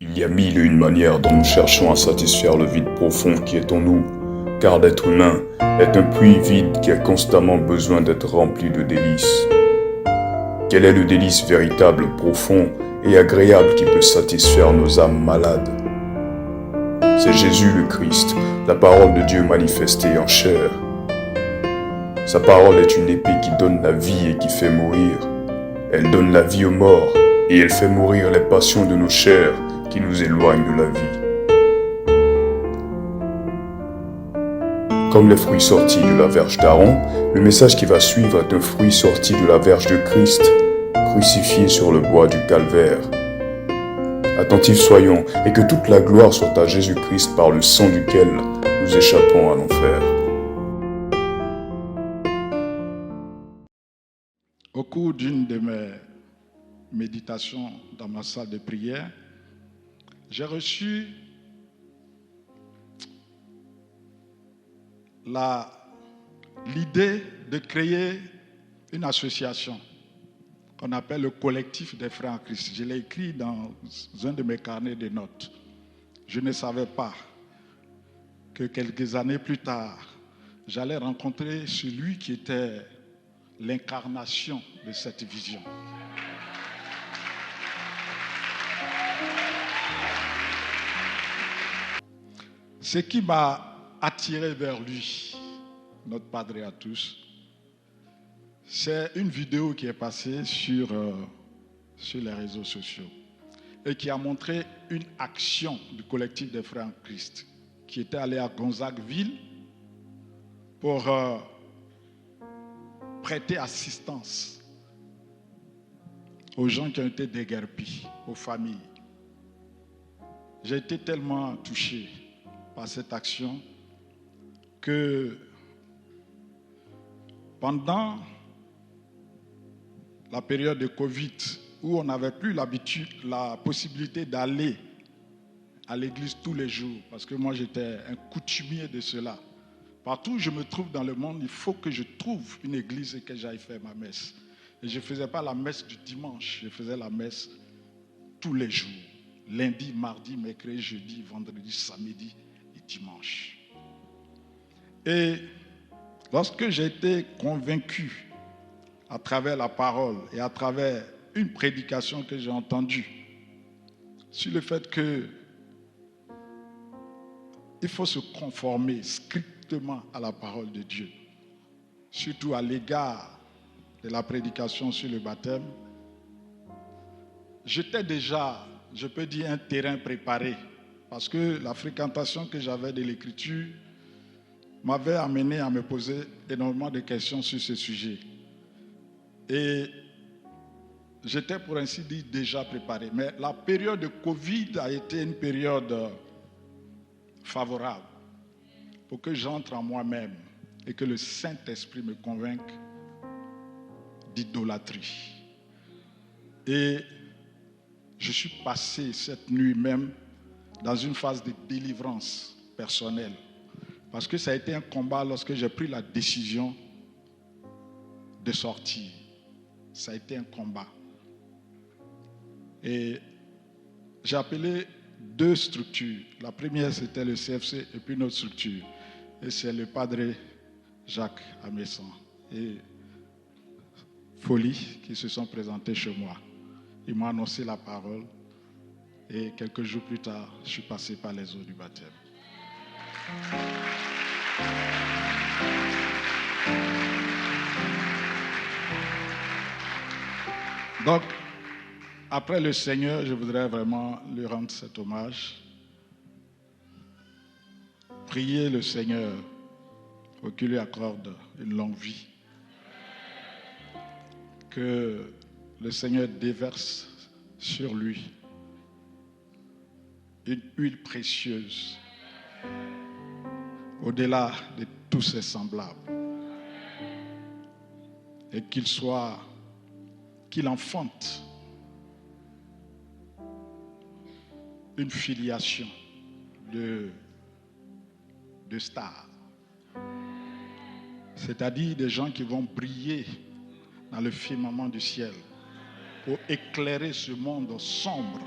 Il y a mille et une manières dont nous cherchons à satisfaire le vide profond qui est en nous, car l'être humain est un puits vide qui a constamment besoin d'être rempli de délices. Quel est le délice véritable, profond et agréable qui peut satisfaire nos âmes malades? C'est Jésus le Christ, la parole de Dieu manifestée en chair. Sa parole est une épée qui donne la vie et qui fait mourir. Elle donne la vie aux morts et elle fait mourir les passions de nos chairs qui nous éloignent de la vie. Comme les fruits sortis de la verge d'Aaron, le message qui va suivre est un fruit sorti de la verge de Christ, crucifié sur le bois du calvaire. Attentifs soyons, et que toute la gloire soit à Jésus-Christ par le sang duquel nous échappons à l'enfer. Au cours d'une de mes méditations dans ma salle de prière, j'ai reçu l'idée de créer une association qu'on appelle le collectif des frères en Christ. Je l'ai écrit dans un de mes carnets de notes. Je ne savais pas que quelques années plus tard, j'allais rencontrer celui qui était l'incarnation de cette vision. Ce qui m'a attiré vers lui, notre Padre à tous, c'est une vidéo qui est passée sur les réseaux sociaux et qui a montré une action du collectif des frères en Christ qui était allé à Gonzagueville pour prêter assistance aux gens qui ont été déguerpis, aux familles. J'ai été tellement touché par cette action que pendant la période de Covid, où on n'avait plus la possibilité d'aller à l'église tous les jours, parce que moi j'étais un coutumier de cela. Partout où je me trouve dans le monde, il faut que je trouve une église et que j'aille faire ma messe. Et je ne faisais pas la messe du dimanche, je faisais la messe tous les jours. Lundi, mardi, mercredi, jeudi, vendredi, samedi et dimanche. Et lorsque j'ai été convaincu à travers la parole et à travers une prédication que j'ai entendue sur le fait que il faut se conformer strictement à la parole de Dieu, surtout à l'égard de la prédication sur le baptême. J'étais déjà, je peux dire, un terrain préparé, parce que la fréquentation que j'avais de l'écriture m'avait amené à me poser énormément de questions sur ce sujet. Et j'étais, pour ainsi dire, déjà préparé. Mais la période de Covid a été une période favorable pour que j'entre en moi-même et que le Saint-Esprit me convainque d'idolâtrie. Et je suis passé cette nuit même dans une phase de délivrance personnelle. Parce que ça a été un combat lorsque j'ai pris la décision de sortir. Ça a été un combat. Et j'ai appelé deux structures. La première, c'était le CFC et puis une autre structure. Et c'est le Padre Jacques Amessan et Folie qui se sont présentés chez moi. Ils m'ont annoncé la parole et quelques jours plus tard, je suis passé par les eaux du baptême. Donc, après le Seigneur, je voudrais vraiment lui rendre cet hommage. Prier le Seigneur pour qu'il lui accorde une longue vie. Que le Seigneur déverse sur lui une huile précieuse au-delà de tous ses semblables. Et qu'il enfante une filiation de stars. C'est-à-dire des gens qui vont briller dans le firmament du ciel pour éclairer ce monde sombre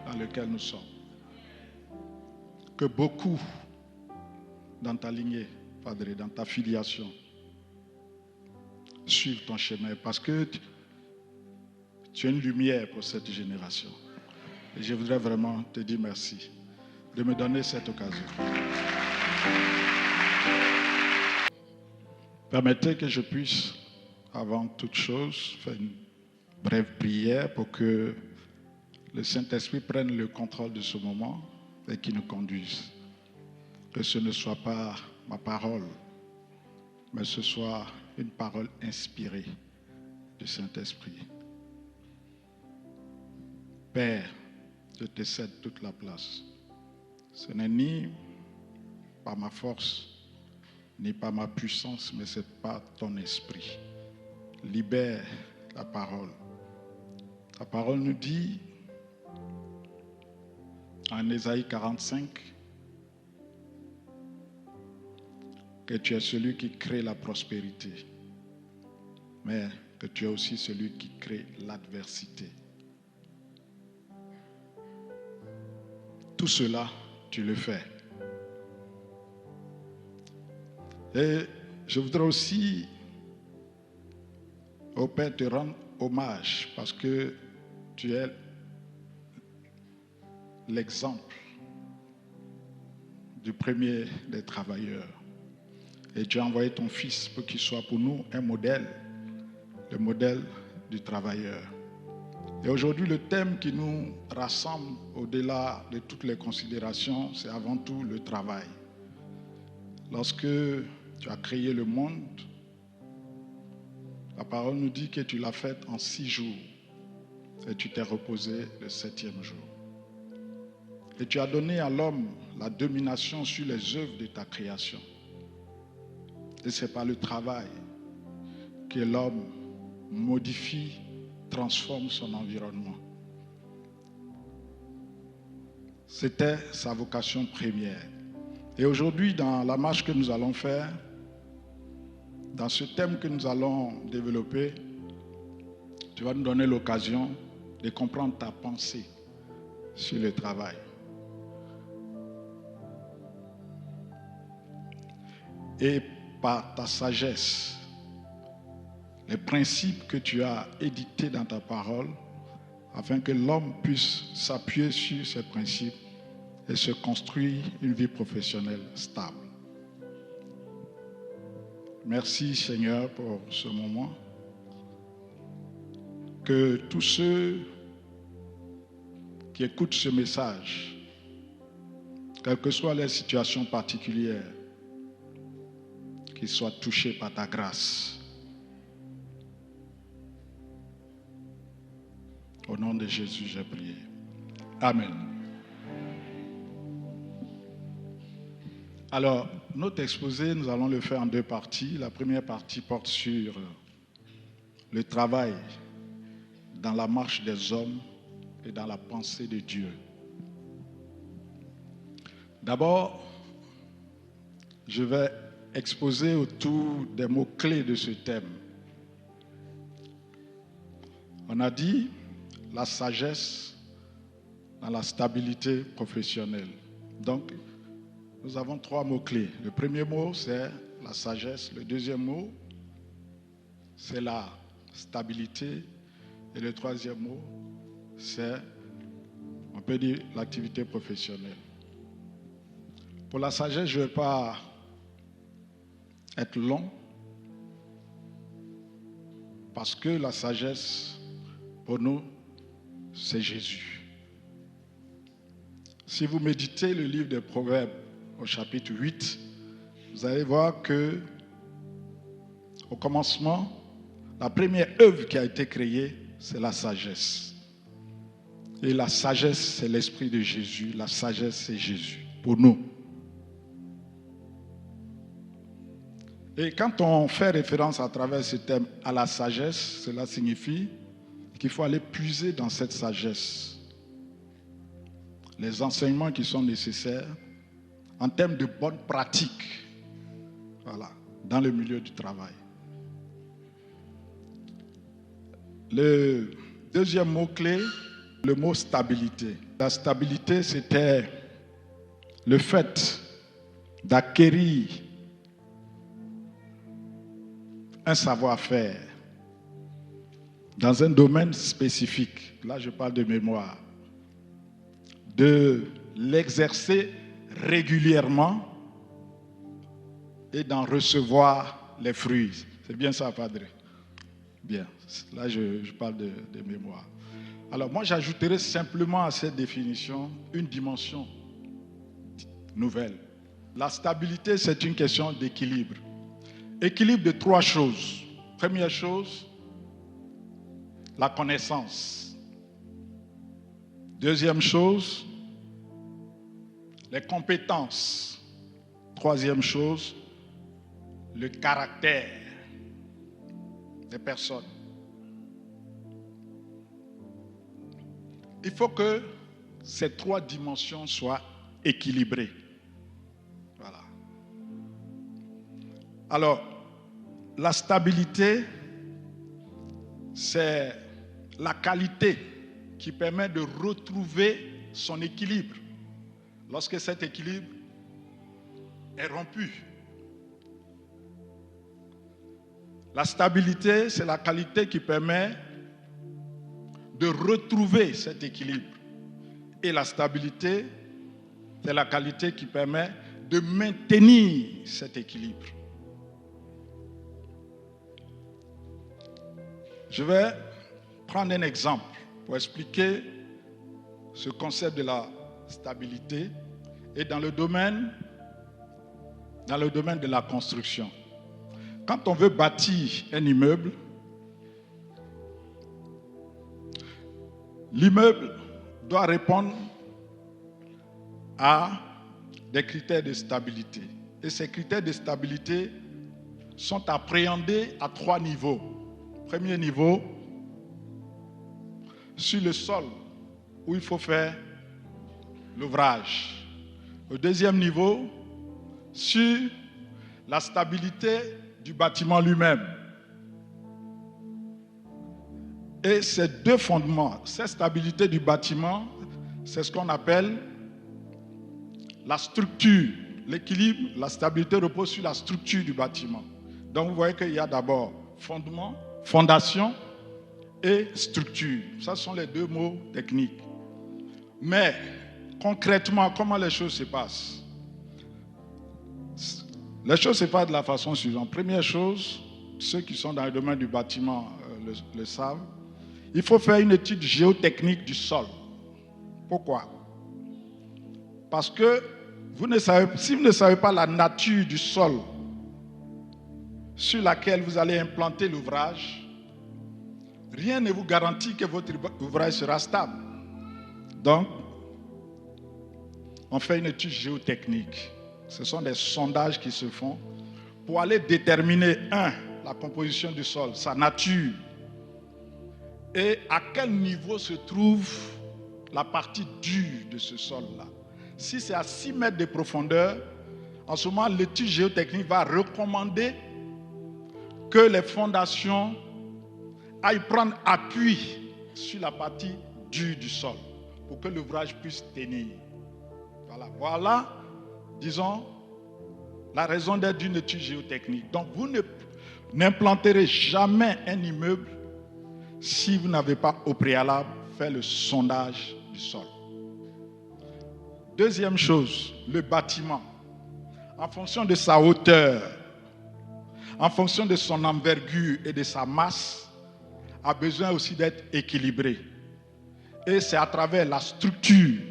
dans dans lequel nous sommes. Que beaucoup dans ta lignée, Padre, dans ta filiation, suivent ton chemin parce que tu es une lumière pour cette génération. Et je voudrais vraiment te dire merci de me donner cette occasion. Permettez que je puisse, avant toute chose, faire une brève prière pour que le Saint-Esprit prenne le contrôle de ce moment et qu'il nous conduise. Que ce ne soit pas ma parole, mais ce soit une parole inspirée du Saint-Esprit. Père, je te cède toute la place. Ce n'est ni par ma force, ni par ma puissance, mais c'est par ton esprit. Libère la parole. La parole nous dit, en Ésaïe 45, que tu es celui qui crée la prospérité, mais que tu es aussi celui qui crée l'adversité. Tout cela, tu le fais. Et je voudrais aussi, au Père, te rendre hommage parce que tu es l'exemple du premier des travailleurs. Et tu as envoyé ton Fils pour qu'il soit pour nous un modèle, le modèle du travailleur. Et aujourd'hui, le thème qui nous rassemble au-delà de toutes les considérations, c'est avant tout le travail. Lorsque tu as créé le monde, la parole nous dit que tu l'as fait en 6 jours et tu t'es reposé le 7e jour. Et tu as donné à l'homme la domination sur les œuvres de ta création. Et c'est par le travail que l'homme modifie, transforme son environnement. C'était sa vocation première. Et aujourd'hui, dans la marche que nous allons faire, dans ce thème que nous allons développer, tu vas nous donner l'occasion de comprendre ta pensée sur le travail. Et par ta sagesse, les principes que tu as édictés dans ta parole, afin que l'homme puisse s'appuyer sur ces principes et se construire une vie professionnelle stable. Merci Seigneur pour ce moment. Que tous ceux qui écoutent ce message, quelles que soient les situations particulières, qu'ils soient touchés par ta grâce. Au nom de Jésus, j'ai prié. Amen. Alors, notre exposé, nous allons le faire en 2 parties. La première partie porte sur le travail dans la marche des hommes et dans la pensée de Dieu. D'abord, je vais exposer autour des mots-clés de ce thème. On a dit la sagesse dans la stabilité professionnelle. Donc, nous avons 3 mots-clés. Le premier mot, c'est la sagesse. Le deuxième mot, c'est la stabilité. Et le troisième mot, c'est, on peut dire, l'activité professionnelle. Pour la sagesse, je ne vais pas être long, parce que la sagesse, pour nous, c'est Jésus. Si vous méditez le livre des Proverbes au chapitre 8, vous allez voir que au commencement, la première œuvre qui a été créée, c'est la sagesse. Et la sagesse, c'est l'esprit de Jésus. La sagesse, c'est Jésus, pour nous. Et quand on fait référence à travers ce thème à la sagesse, cela signifie qu'il faut aller puiser dans cette sagesse les enseignements qui sont nécessaires en termes de bonnes pratiques, voilà, dans le milieu du travail. Le deuxième mot-clé, le mot stabilité. La stabilité, c'était le fait d'acquérir un savoir-faire dans un domaine spécifique. Là, je parle de mémoire. De l'exercer régulièrement et d'en recevoir les fruits. C'est bien ça, Padre? Bien. Là, je parle de mémoire. Alors, moi, j'ajouterai simplement à cette définition une dimension nouvelle. La stabilité, c'est une question d'équilibre. Équilibre de trois choses. Première chose, la connaissance. Deuxième chose, les compétences. Troisième chose, le caractère des personnes. Il faut que ces trois dimensions soient équilibrées. Voilà. Alors, la stabilité, c'est la qualité qui permet de retrouver son équilibre lorsque cet équilibre est rompu. La stabilité, c'est la qualité qui permet de retrouver cet équilibre. Et la stabilité, c'est la qualité qui permet de maintenir cet équilibre. Je vais prendre un exemple pour expliquer ce concept de la stabilité et dans le domaine de la construction. Quand on veut bâtir un immeuble, l'immeuble doit répondre à des critères de stabilité. Et ces critères de stabilité sont appréhendés à trois niveaux. Premier niveau, sur le sol où il faut faire l'ouvrage. Au deuxième niveau, sur la stabilité du bâtiment lui-même. Et ces deux fondements, cette stabilité du bâtiment, c'est ce qu'on appelle la structure. L'équilibre, la stabilité repose sur la structure du bâtiment. Donc vous voyez qu'il y a d'abord fondement, fondation et structure. Ça sont les deux mots techniques. Mais concrètement, comment les choses se passent? Les choses se passent de la façon suivante. Première chose, ceux qui sont dans le domaine du bâtiment le savent, il faut faire une étude géotechnique du sol. Pourquoi? Parce que si vous ne savez pas la nature du sol sur laquelle vous allez implanter l'ouvrage, rien ne vous garantit que votre ouvrage sera stable. Donc, on fait une étude géotechnique. Ce sont des sondages qui se font pour aller déterminer, la composition du sol, sa nature, et à quel niveau se trouve la partie dure de ce sol-là. Si c'est à 6 mètres de profondeur, en ce moment, l'étude géotechnique va recommander que les fondations aillent prendre appui sur la partie dure du sol pour que l'ouvrage puisse tenir. Voilà, disons, la raison d'être d'une étude géotechnique. Donc, vous n'implanterez jamais un immeuble si vous n'avez pas au préalable fait le sondage du sol. Deuxième chose, le bâtiment. En fonction de sa hauteur, en fonction de son envergure et de sa masse, a besoin aussi d'être équilibré. Et c'est à travers la structure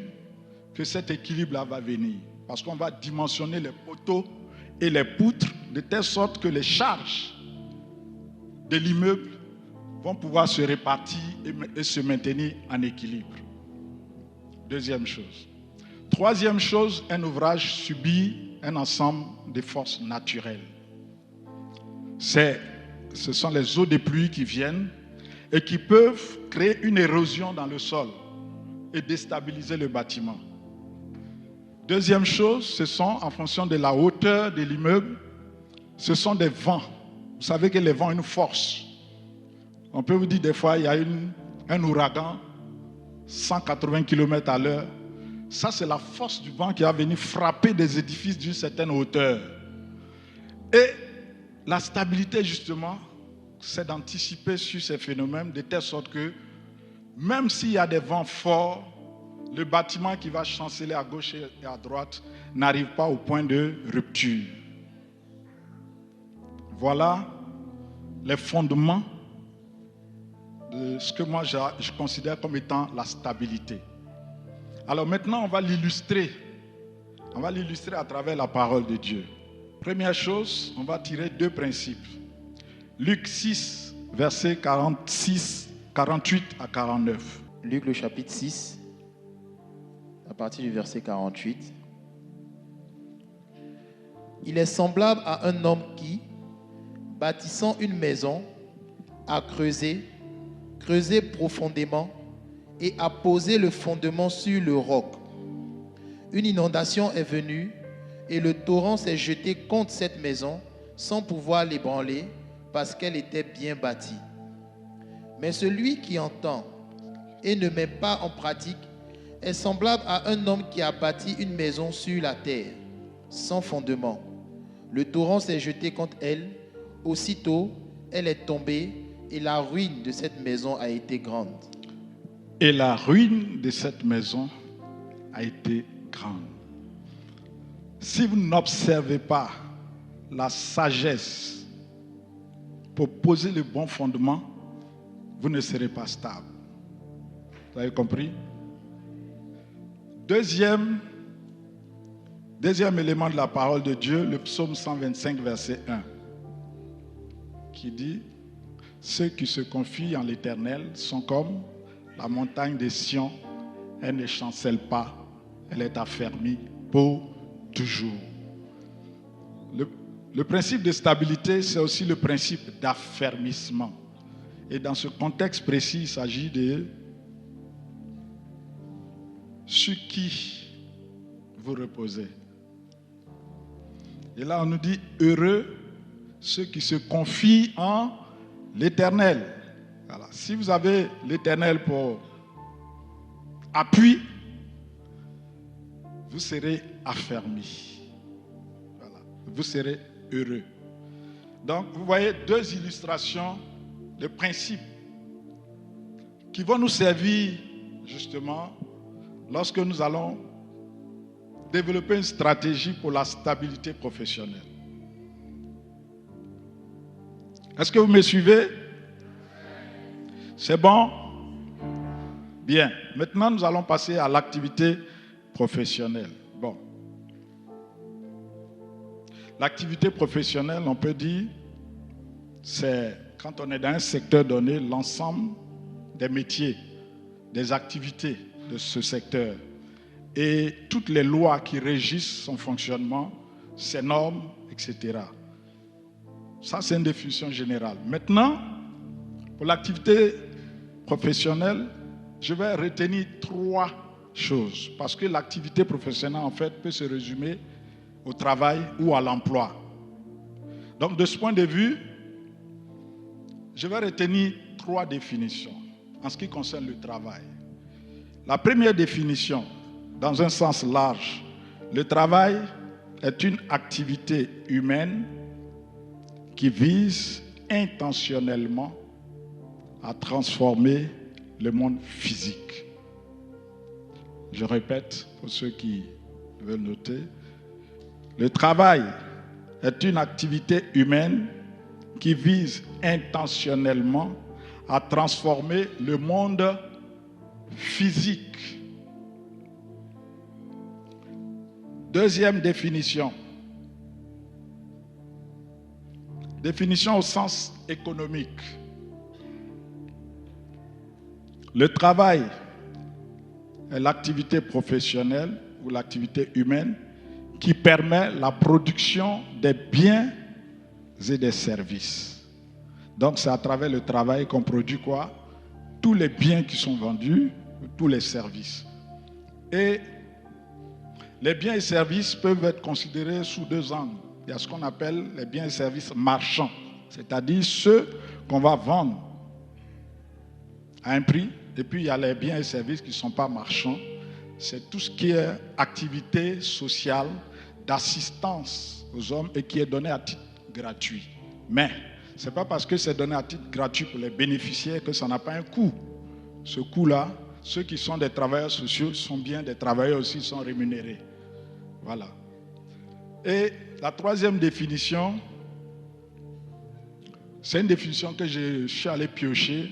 que cet équilibre-là va venir. Parce qu'on va dimensionner les poteaux et les poutres de telle sorte que les charges de l'immeuble vont pouvoir se répartir et se maintenir en équilibre. Deuxième chose. Troisième chose, un ouvrage subit un ensemble de forces naturelles. Ce sont les eaux de pluie qui viennent et qui peuvent créer une érosion dans le sol et déstabiliser le bâtiment. Deuxième chose, ce sont, en fonction de la hauteur de l'immeuble, ce sont des vents. Vous savez que les vents ont une force. On peut vous dire des fois, il y a un ouragan 180 km à l'heure. Ça, c'est la force du vent qui va venir frapper des édifices d'une certaine hauteur. Et la stabilité, justement, c'est d'anticiper sur ces phénomènes de telle sorte que même s'il y a des vents forts, le bâtiment qui va chanceler à gauche et à droite n'arrive pas au point de rupture. Voilà les fondements de ce que moi je considère comme étant la stabilité. Alors maintenant, on va l'illustrer. On va l'illustrer à travers la parole de Dieu. Première chose, on va tirer deux principes. Luc 6, versets 48 à 49. Luc le chapitre 6, à partir du verset 48. Il est semblable à un homme qui, bâtissant une maison, a creusé profondément et a posé le fondement sur le roc. Une inondation est venue et le torrent s'est jeté contre cette maison sans pouvoir l'ébranler parce qu'elle était bien bâtie. Mais celui qui entend et ne met pas en pratique est semblable à un homme qui a bâti une maison sur la terre, sans fondement. Le torrent s'est jeté contre elle. Aussitôt, elle est tombée et la ruine de cette maison a été grande. Et la ruine de cette maison a été grande. Si vous n'observez pas la sagesse pour poser le bon fondement, vous ne serez pas stable. Vous avez compris? Deuxième élément de la parole de Dieu, le psaume 125, verset 1, qui dit « Ceux qui se confient en l'Éternel sont comme la montagne de Sion, elle ne chancelle pas, elle est affermie pour toujours. » Le principe de stabilité, c'est aussi le principe d'affermissement. Et dans ce contexte précis, il s'agit de sur qui vous reposez. Et là, on nous dit heureux ceux qui se confient en l'Éternel. Voilà. Si vous avez l'Éternel pour appui, vous serez affermis. Voilà. Vous serez heureux. Donc, vous voyez deux illustrations de principes qui vont nous servir justement lorsque nous allons développer une stratégie pour la stabilité professionnelle. Est-ce que vous me suivez? C'est bon? Bien. Maintenant, nous allons passer à l'activité professionnelle. Bon. L'activité professionnelle, on peut dire, c'est quand on est dans un secteur donné, l'ensemble des métiers, des activités de ce secteur et toutes les lois qui régissent son fonctionnement, ses normes, etc. Ça, c'est une définition générale. Maintenant, pour l'activité professionnelle, je vais retenir trois choses parce que l'activité professionnelle, en fait, peut se résumer au travail ou à l'emploi. Donc, de ce point de vue, je vais retenir trois définitions en ce qui concerne le travail. La première définition, dans un sens large, le travail est une activité humaine qui vise intentionnellement à transformer le monde physique. Je répète pour ceux qui veulent noter. Le travail est une activité humaine qui vise intentionnellement à transformer le monde physique. Deuxième définition. Définition au sens économique. Le travail est l'activité professionnelle ou l'activité humaine qui permet la production des biens et des services. Donc c'est à travers le travail qu'on produit quoi? Tous les biens qui sont vendus, tous les services. Et les biens et services peuvent être considérés sous deux angles. Il y a ce qu'on appelle les biens et services marchands, c'est-à-dire ceux qu'on va vendre à un prix Et puis il y a les biens et services qui ne sont pas marchands. C'est tout ce qui est activité sociale, d'assistance aux hommes et qui est donné à titre gratuit. Mais ce n'est pas parce que c'est donné à titre gratuit pour les bénéficiaires que ça n'a pas un coût. Ce coût-là, ceux qui sont des travailleurs sociaux sont bien des travailleurs aussi, sont rémunérés. Voilà. Et la troisième définition, c'est une définition que je suis allé piocher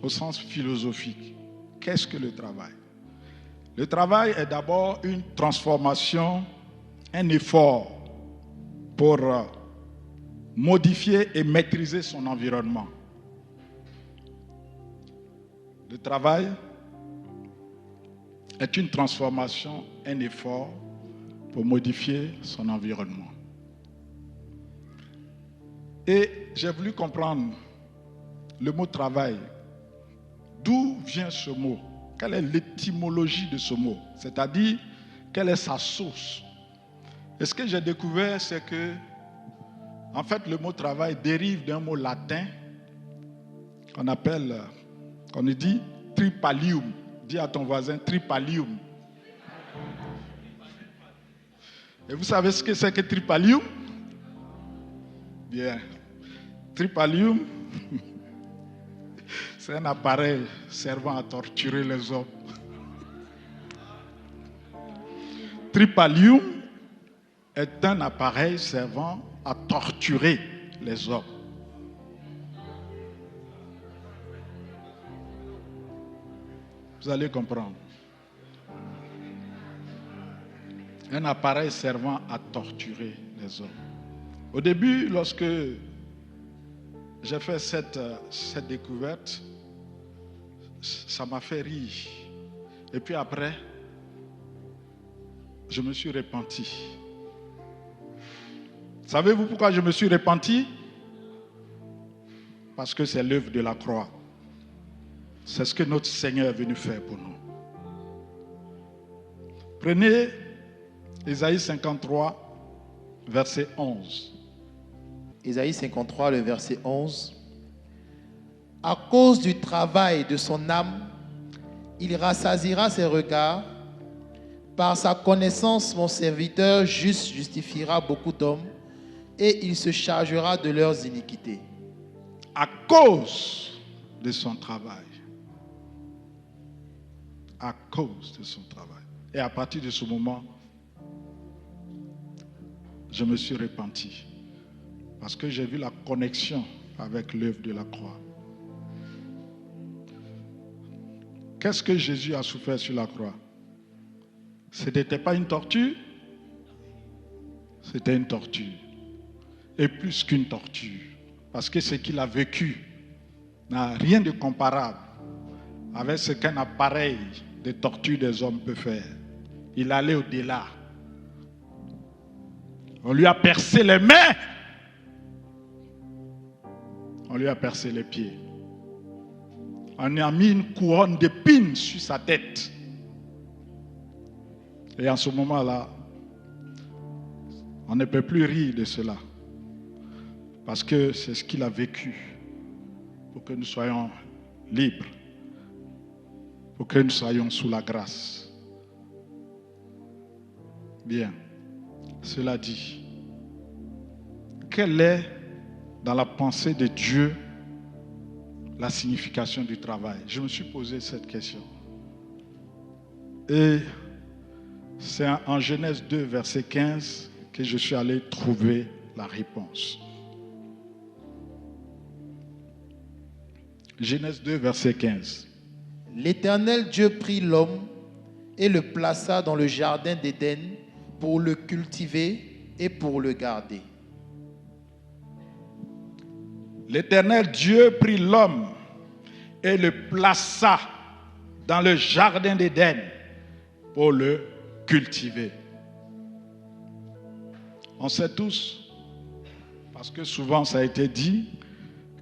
au sens philosophique. Qu'est-ce que le travail? Le travail est d'abord une transformation, un effort pour modifier et maîtriser son environnement. Le travail est une transformation, un effort pour modifier son environnement. Et j'ai voulu comprendre le mot travail. D'où vient ce mot? Quelle est l'étymologie de ce mot? C'est-à-dire, quelle est sa source? Et ce que j'ai découvert, c'est que, en fait, le mot travail dérive d'un mot latin qu'on dit tripalium. Dis à ton voisin tripalium. Et vous savez ce que c'est que tripalium? Bien. Tripalium, c'est un appareil servant à torturer les hommes. Tripalium est un appareil servant à torturer les hommes. Vous allez comprendre. Un appareil servant à torturer les hommes. Au début, lorsque j'ai fait cette découverte, ça m'a fait rire. Et puis après, je me suis repenti. Savez-vous pourquoi je me suis repenti? Parce que c'est l'œuvre de la croix. C'est ce que notre Seigneur est venu faire pour nous. Prenez Ésaïe 53, verset 11. Ésaïe 53, le verset 11. À cause du travail de son âme, il rassasiera ses regards. Par sa connaissance, mon serviteur juste justifiera beaucoup d'hommes et il se chargera de leurs iniquités. À cause de son travail. À cause de son travail. Et à partir de ce moment, je me suis repenti. Parce que j'ai vu la connexion avec l'œuvre de la croix. Qu'est-ce que Jésus a souffert sur la croix? Ce n'était pas une torture, c'était une torture. Et plus qu'une torture. Parce que ce qu'il a vécu n'a rien de comparable avec ce qu'un appareil de torture des hommes peut faire. Il allait au-delà. On lui a percé les mains. On lui a percé les pieds. On lui a mis une couronne d'épines sur sa tête. Et en ce moment-là, on ne peut plus rire de cela. Parce que c'est ce qu'il a vécu pour que nous soyons libres. Pour que nous soyons sous la grâce. Bien. Cela dit, quelle est dans la pensée de Dieu la signification du travail? Je me suis posé cette question. Et c'est en Genèse 2, verset 15, que je suis allé trouver la réponse. Genèse 2, verset 15. L'Éternel Dieu prit l'homme et le plaça dans le jardin d'Éden pour le cultiver et pour le garder. L'Éternel Dieu prit l'homme et le plaça dans le jardin d'Éden pour le cultiver. On sait tous, parce que souvent ça a été dit,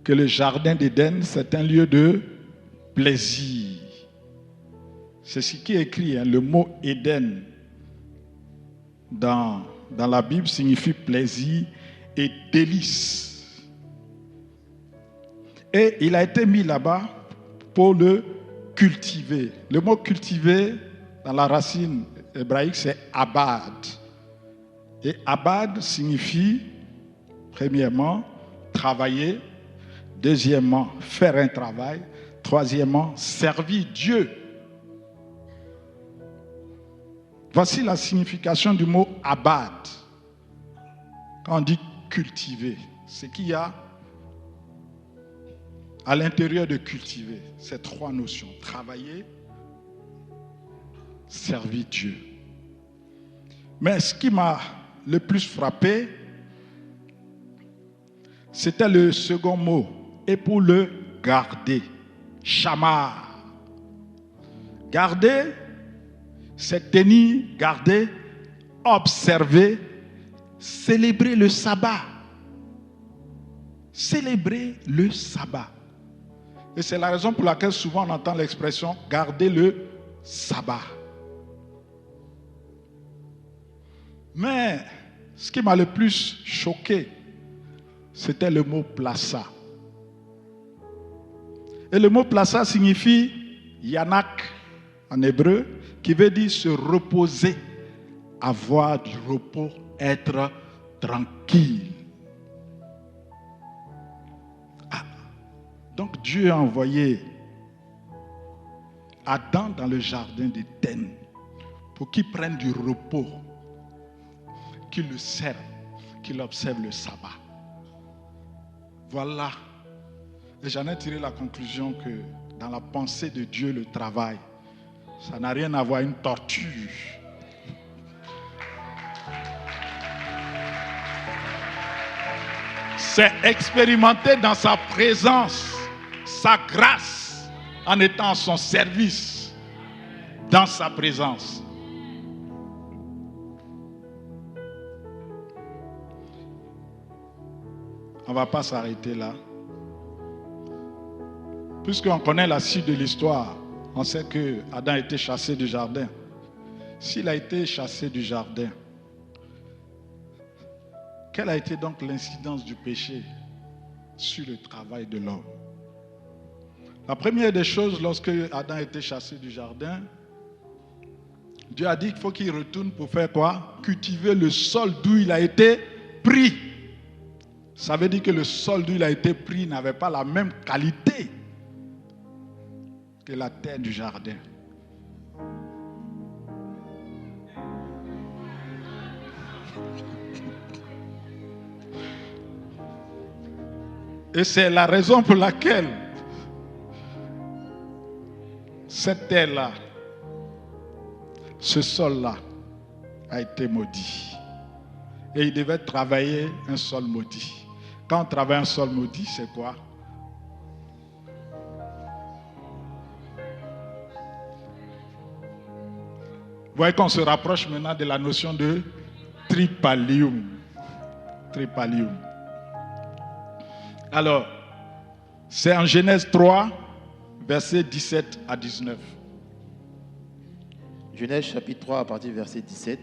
que le jardin d'Éden, c'est un lieu de plaisir. C'est ce qui est écrit, hein, le mot Éden dans la Bible signifie plaisir et délice. Et il a été mis là-bas pour le cultiver. Le mot cultiver, dans la racine hébraïque, c'est abad. Et abad signifie, premièrement, travailler. Deuxièmement, faire un travail. Troisièmement, servir Dieu. Voici la signification du mot abad. Quand on dit cultiver, c'est qu'il y a à l'intérieur de cultiver ces trois notions. Travailler, servir Dieu. Mais ce qui m'a le plus frappé, c'était le second mot. Et pour le garder. Shamar. Garder, c'est tenir, garder, observer, célébrer le sabbat. Célébrer le sabbat. Et c'est la raison pour laquelle souvent on entend l'expression garder le sabbat. Mais ce qui m'a le plus choqué, c'était le mot plaça. Et le mot plaça signifie yanak en hébreu, qui veut dire se reposer, avoir du repos, être tranquille. Donc Dieu a envoyé Adam dans le jardin d'Éden pour qu'il prenne du repos, qu'il le serve, qu'il observe le sabbat. Voilà. Et j'en ai tiré la conclusion que dans la pensée de Dieu, le travail, ça n'a rien à voir avec une torture. C'est expérimenter dans sa présence sa grâce en étant à son service dans sa présence. On ne va pas s'arrêter là. Puisqu'on connaît la suite de l'histoire, on sait que Adam a été chassé du jardin. S'il a été chassé du jardin, quelle a été donc l'incidence du péché sur le travail de l'homme? La première des choses, lorsque Adam a été chassé du jardin, Dieu a dit qu'il faut qu'il retourne pour faire quoi? Cultiver le sol d'où il a été pris. Ça veut dire que le sol d'où il a été pris n'avait pas la même qualité que la terre du jardin. Et c'est la raison pour laquelle cette terre-là, ce sol-là a été maudit. Et il devait travailler un sol maudit. Quand on travaille un sol maudit, c'est quoi? Vous voyez qu'on se rapproche maintenant de la notion de tripalium. Tripalium. Alors, c'est en Genèse 3, versets 17 à 19. Genèse chapitre 3 à partir du verset 17.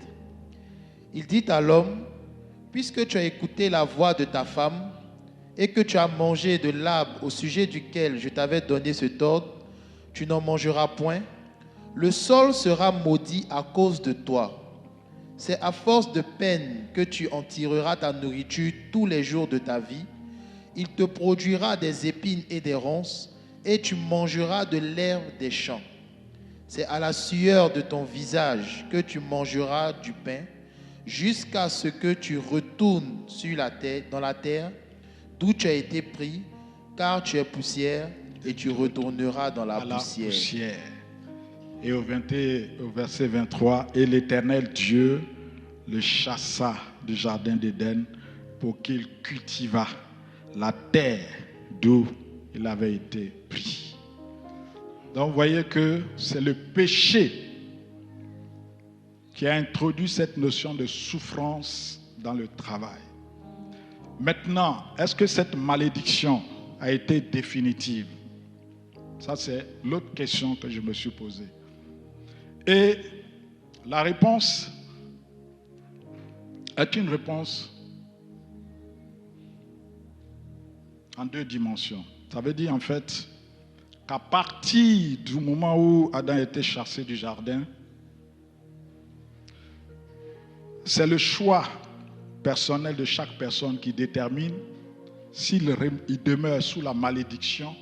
Il dit à l'homme, puisque tu as écouté la voix de ta femme et que tu as mangé de l'arbre au sujet duquel je t'avais donné cet ordre, tu n'en mangeras point. Le sol sera maudit à cause de toi. C'est à force de peine que tu en tireras ta nourriture tous les jours de ta vie. Il te produira des épines et des ronces, et tu mangeras de l'herbe des champs. C'est à la sueur de ton visage que tu mangeras du pain, jusqu'à ce que tu retournes sur la terre, dans la terre d'où tu as été pris, car tu es poussière, et tu retourneras dans la poussière. Et au verset 23, et l'Éternel Dieu le chassa du jardin d'Éden pour qu'il cultivât la terre d'où il avait été pris. Donc vous voyez que c'est le péché qui a introduit cette notion de souffrance dans le travail. Maintenant, est-ce que cette malédiction a été définitive? Ça, c'est l'autre question que je me suis posée. Et la réponse est une réponse en deux dimensions. Ça veut dire en fait qu'à partir du moment où Adam était chassé du jardin, c'est le choix personnel de chaque personne qui détermine s'il demeure sous la malédiction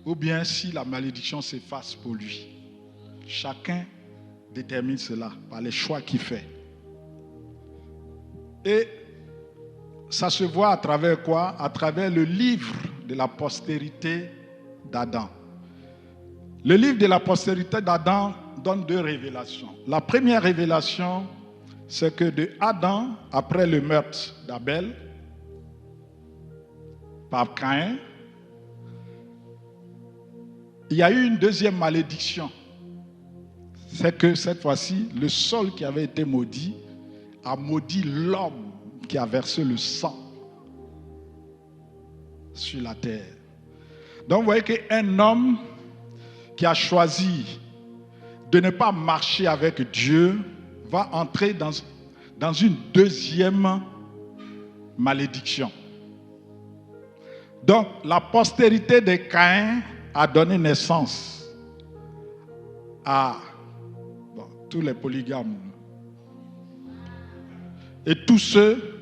ou bien si la malédiction s'efface pour lui. Chacun détermine cela par les choix qu'il fait. Et ça se voit à travers quoi? À travers le livre de la postérité d'Adam. Le livre de la postérité d'Adam donne 2 révélations. La première révélation, c'est que de Adam, après le meurtre d'Abel par Caïn, il y a eu une deuxième malédiction. C'est que cette fois-ci, le sol qui avait été maudit a maudit l'homme qui a versé le sang sur la terre. Donc vous voyez qu'un homme qui a choisi de ne pas marcher avec Dieu va entrer dans une deuxième malédiction. Donc la postérité de Caïn a donné naissance à tous les polygames et tous ceux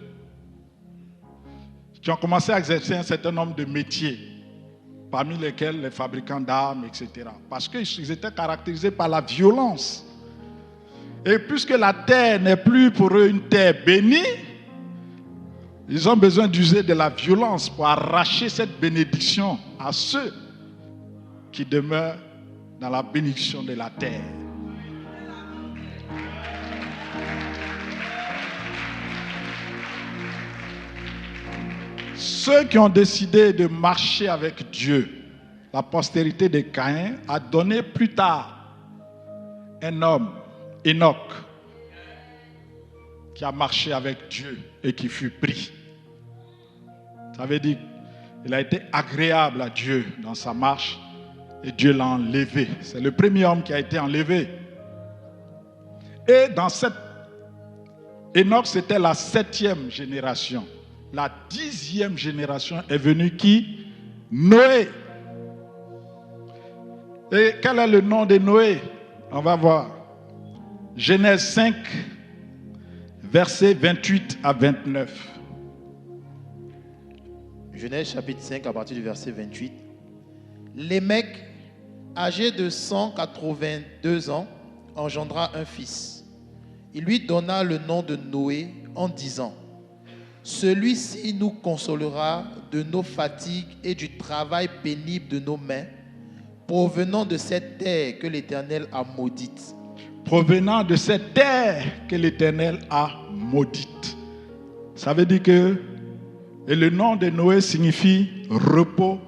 qui ont commencé à exercer un certain nombre de métiers, parmi lesquels les fabricants d'armes, etc. Parce qu'ils étaient caractérisés par la violence. Et puisque la terre n'est plus pour eux une terre bénie, ils ont besoin d'user de la violence pour arracher cette bénédiction à ceux qui demeurent dans la bénédiction de la terre. Ceux qui ont décidé de marcher avec Dieu, la postérité de Caïn, a donné plus tard un homme, Enoch, qui a marché avec Dieu et qui fut pris. Ça veut dire qu'il a été agréable à Dieu dans sa marche et Dieu l'a enlevé. C'est le premier homme qui a été enlevé. Et dans cette Enoch, c'était la 7e génération. La 10e génération est venue qui? Noé. Et quel est le nom de Noé? On va voir. Genèse 5, versets 28 à 29. Genèse chapitre 5 à partir du verset 28. Lémec, âgé de 182 ans, engendra un fils. Il lui donna le nom de Noé en disant: celui-ci nous consolera de nos fatigues et du travail pénible de nos mains, provenant de cette terre que l'Éternel a maudite. Provenant de cette terre que l'Éternel a maudite. Ça veut dire que et le nom de Noé signifie repos,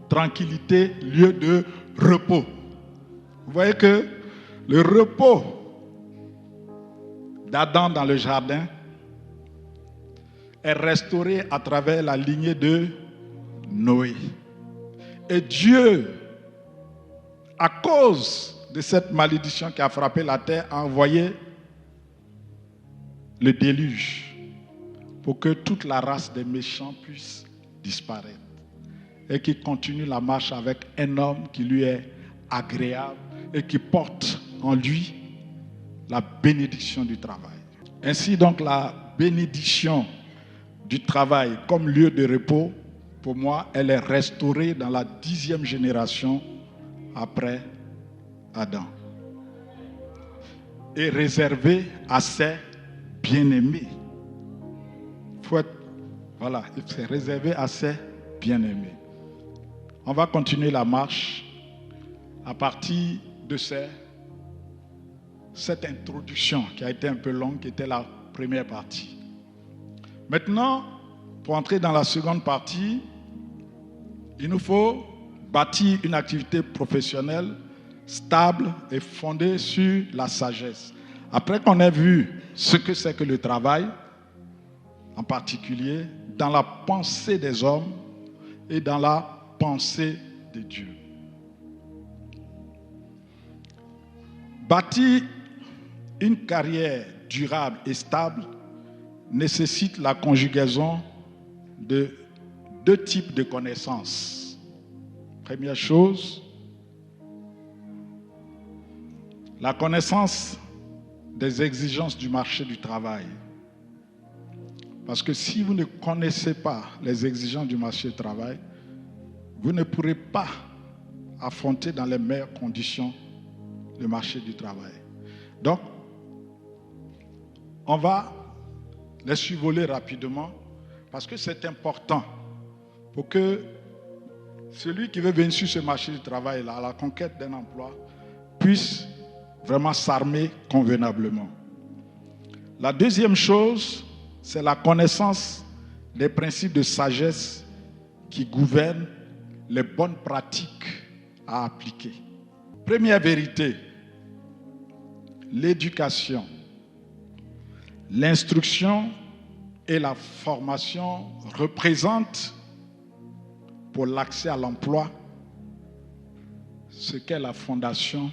tranquillité, lieu de repos. Vous voyez que le repos d'Adam dans le jardin est restauré à travers la lignée de Noé. Et Dieu, à cause de cette malédiction qui a frappé la terre, a envoyé le déluge pour que toute la race des méchants puisse disparaître et qu'il continue la marche avec un homme qui lui est agréable et qui porte en lui la bénédiction du travail. Ainsi donc la bénédiction du travail comme lieu de repos, pour moi, elle est restaurée dans la 10e génération après Adam. Et réservée à ses bien-aimés. Voilà, c'est réservé à ses bien-aimés. On va continuer la marche à partir de cette introduction qui a été un peu longue, qui était la première partie. Maintenant, pour entrer dans la seconde partie, il nous faut bâtir une activité professionnelle stable et fondée sur la sagesse. Après qu'on ait vu ce que c'est que le travail, en particulier dans la pensée des hommes et dans la pensée de Dieu. Bâtir une carrière durable et stable nécessite la conjugaison de 2 types de connaissances. Première chose, La connaissance des exigences du marché du travail. Parce que si vous ne connaissez pas les exigences du marché du travail, vous ne pourrez pas affronter dans les meilleures conditions le marché du travail. Donc, on va les survoler rapidement parce que c'est important pour que celui qui veut venir sur ce marché du travail, là, à la conquête d'un emploi, puisse vraiment s'armer convenablement. La deuxième chose, c'est la connaissance des principes de sagesse qui gouvernent les bonnes pratiques à appliquer. Première vérité, l'éducation, l'instruction et la formation représentent pour l'accès à l'emploi ce qu'est la fondation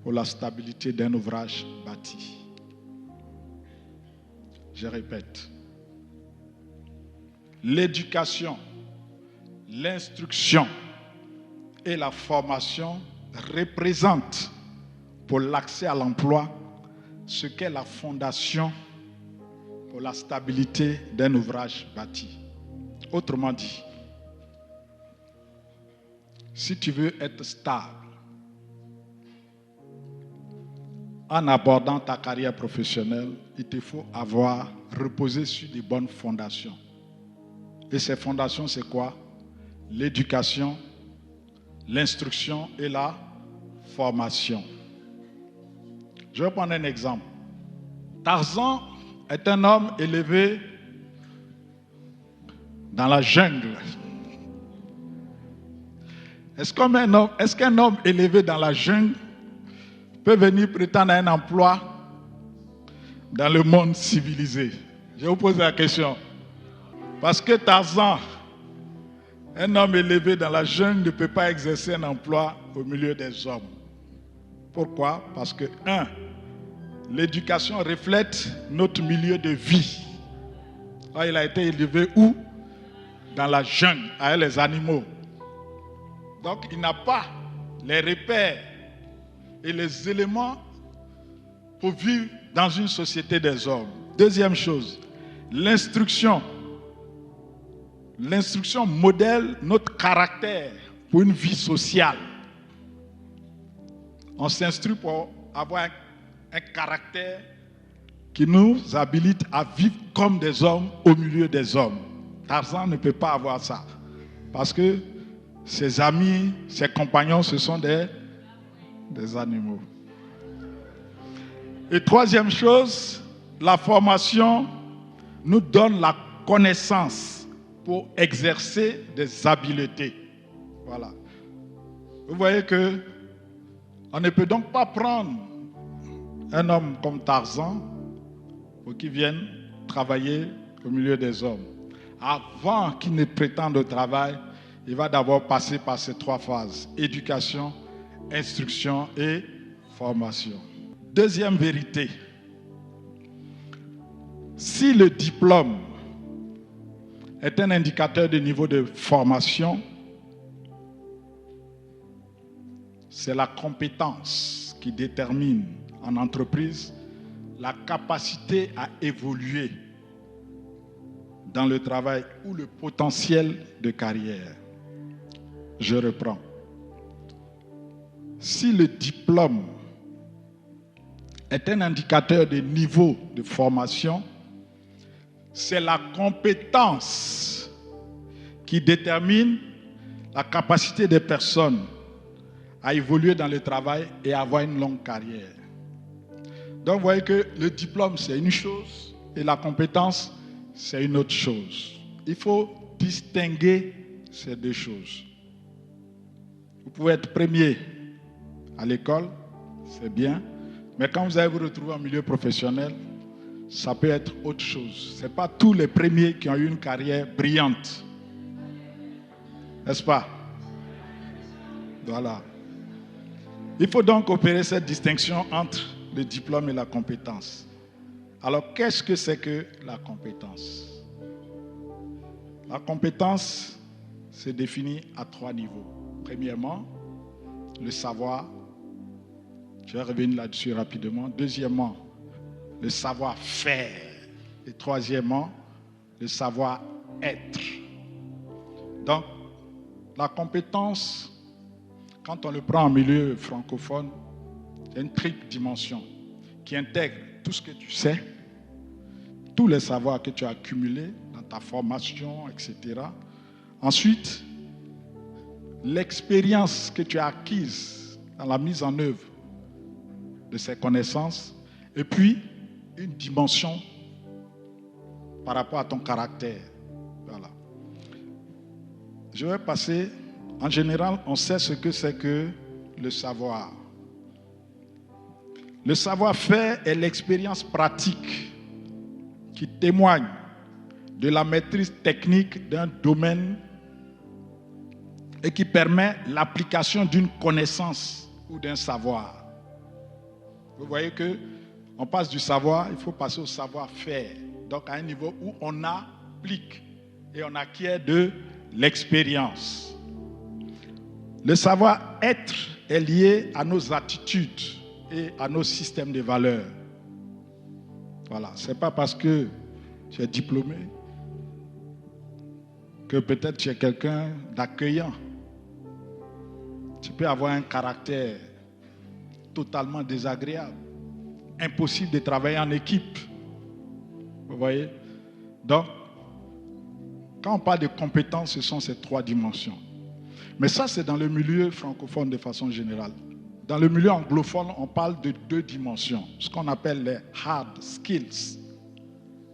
pour la stabilité d'un ouvrage bâti. Je répète, l'éducation, l'instruction et la formation représentent pour l'accès à l'emploi ce qu'est la fondation pour la stabilité d'un ouvrage bâti. Autrement dit, si tu veux être stable en abordant ta carrière professionnelle, il te faut avoir reposé sur des bonnes fondations. Et ces fondations, c'est quoi? L'éducation, l'instruction et la formation. Je vais prendre un exemple. Tarzan est un homme élevé dans la jungle. Est-ce qu'un homme élevé dans la jungle peut venir prétendre à un emploi dans le monde civilisé? Je vous pose la question. Parce que Tarzan, un homme élevé dans la jungle, ne peut pas exercer un emploi au milieu des hommes. Pourquoi? Parce que, l'éducation reflète notre milieu de vie. Alors, il a été élevé où? Dans la jungle, avec les animaux. Donc, il n'a pas les repères et les éléments pour vivre dans une société des hommes. Deuxième chose, l'instruction. L'instruction modèle notre caractère pour une vie sociale. On s'instruit pour avoir un caractère qui nous habilite à vivre comme des hommes au milieu des hommes. Tarzan ne peut pas avoir ça. Parce que ses amis, ses compagnons, ce sont des animaux. Et troisième chose, la formation nous donne la connaissance pour exercer des habiletés. Voilà. Vous voyez que on ne peut donc pas prendre un homme comme Tarzan pour qu'il vienne travailler au milieu des hommes. Avant qu'il ne prétende au travail, il va d'abord passer par ces trois phases: éducation, instruction et formation. Deuxième vérité, si le diplôme est un indicateur de niveau de formation, c'est la compétence qui détermine en entreprise la capacité à évoluer dans le travail ou le potentiel de carrière. Je reprends. Si le diplôme est un indicateur de niveau de formation, c'est la compétence qui détermine la capacité des personnes à évoluer dans le travail et à avoir une longue carrière. Donc vous voyez que le diplôme c'est une chose et la compétence c'est une autre chose. Il faut distinguer ces deux choses. Vous pouvez être premier à l'école, c'est bien, mais quand vous allez vous retrouver en milieu professionnel, ça peut être autre chose. Ce n'est pas tous les premiers qui ont eu une carrière brillante. N'est-ce pas? Voilà. Il faut donc opérer cette distinction entre le diplôme et la compétence. Alors, qu'est-ce que c'est que la compétence? La compétence se définit à trois niveaux. Premièrement, le savoir. Je vais revenir là-dessus rapidement. Deuxièmement, le savoir-faire. Et troisièmement, le savoir-être. Donc, la compétence, quand on le prend en milieu francophone, c'est une triple dimension qui intègre tout ce que tu sais, tous les savoirs que tu as accumulés dans ta formation, etc. Ensuite, l'expérience que tu as acquise dans la mise en œuvre de ces connaissances, et puis une dimension par rapport à ton caractère. Voilà. Je vais passer, en général, on sait ce que c'est que le savoir. Le savoir-faire est l'expérience pratique qui témoigne de la maîtrise technique d'un domaine et qui permet l'application d'une connaissance ou d'un savoir. Vous voyez que on passe du savoir, il faut passer au savoir-faire. Donc à un niveau où on applique et on acquiert de l'expérience. Le savoir-être est lié à nos attitudes et à nos systèmes de valeurs. Voilà, ce n'est pas parce que tu es diplômé que peut-être tu es quelqu'un d'accueillant. Tu peux avoir un caractère totalement désagréable, impossible de travailler en équipe. Vous voyez? Donc, quand on parle de compétences, ce sont ces trois dimensions. Mais ça, c'est dans le milieu francophone de façon générale. Dans le milieu anglophone, on parle de deux dimensions, ce qu'on appelle les hard skills,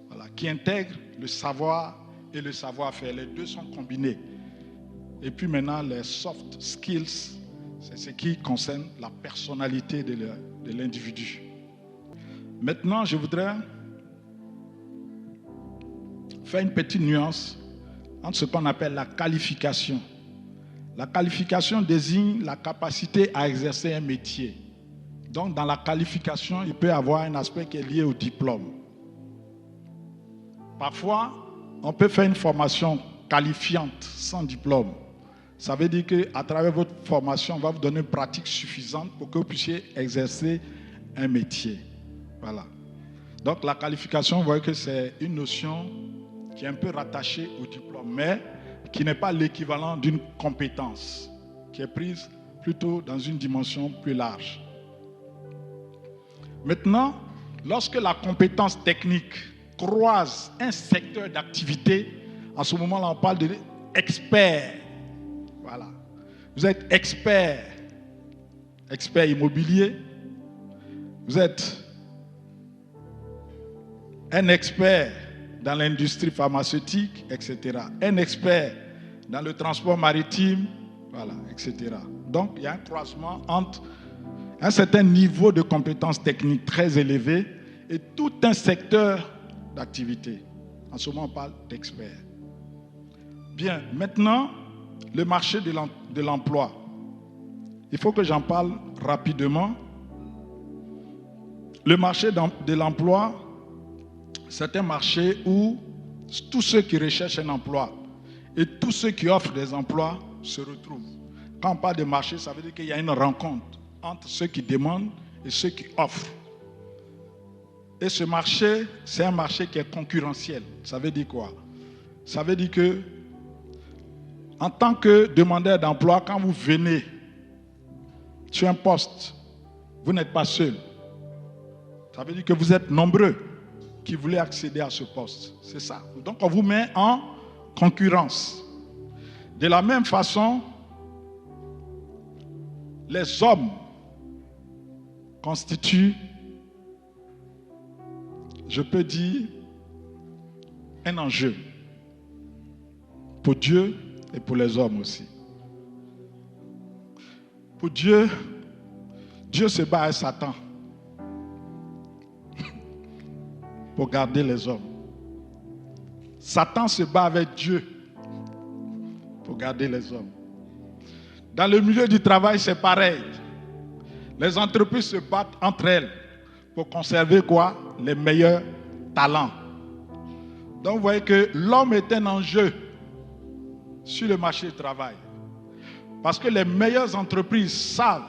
voilà, qui intègrent le savoir et le savoir-faire. Les deux sont combinés. Et puis maintenant, les soft skills, c'est ce qui concerne la personnalité de l'individu. Maintenant, je voudrais faire une petite nuance entre ce qu'on appelle la qualification. La qualification désigne la capacité à exercer un métier. Donc, dans la qualification, il peut y avoir un aspect qui est lié au diplôme. Parfois, on peut faire une formation qualifiante sans diplôme. Ça veut dire qu'à travers votre formation, on va vous donner une pratique suffisante pour que vous puissiez exercer un métier. Voilà. Donc, la qualification, vous voyez que c'est une notion qui est un peu rattachée au diplôme, mais qui n'est pas l'équivalent d'une compétence, qui est prise plutôt dans une dimension plus large. Maintenant, lorsque la compétence technique croise un secteur d'activité, en ce moment-là, on parle d'expert. Voilà. Vous êtes expert immobilier, vous êtes un expert dans l'industrie pharmaceutique, etc. Un expert dans le transport maritime, voilà, etc. Donc, il y a un croisement entre un certain niveau de compétences techniques très élevé et tout un secteur d'activité. En ce moment, on parle d'experts. Bien, maintenant, le marché de l'emploi. Il faut que j'en parle rapidement. Le marché de l'emploi, c'est un marché où tous ceux qui recherchent un emploi et tous ceux qui offrent des emplois se retrouvent. Quand on parle de marché, ça veut dire qu'il y a une rencontre entre ceux qui demandent et ceux qui offrent. Et ce marché, c'est un marché qui est concurrentiel. Ça veut dire quoi? Ça veut dire que, en tant que demandeur d'emploi, quand vous venez sur un poste, vous n'êtes pas seul. Ça veut dire que vous êtes nombreux qui voulez accéder à ce poste. C'est ça. Donc, on vous met en concurrence. De la même façon, les hommes constituent, je peux dire, un enjeu pour Dieu et pour les hommes aussi. Pour Dieu, Dieu se bat avec Satan pour garder les hommes. Satan se bat avec Dieu pour garder les hommes. Dans le milieu du travail, c'est pareil. Les entreprises se battent entre elles pour conserver quoi? Les meilleurs talents. Donc vous voyez que l'homme est un enjeu sur le marché du travail. Parce que les meilleures entreprises savent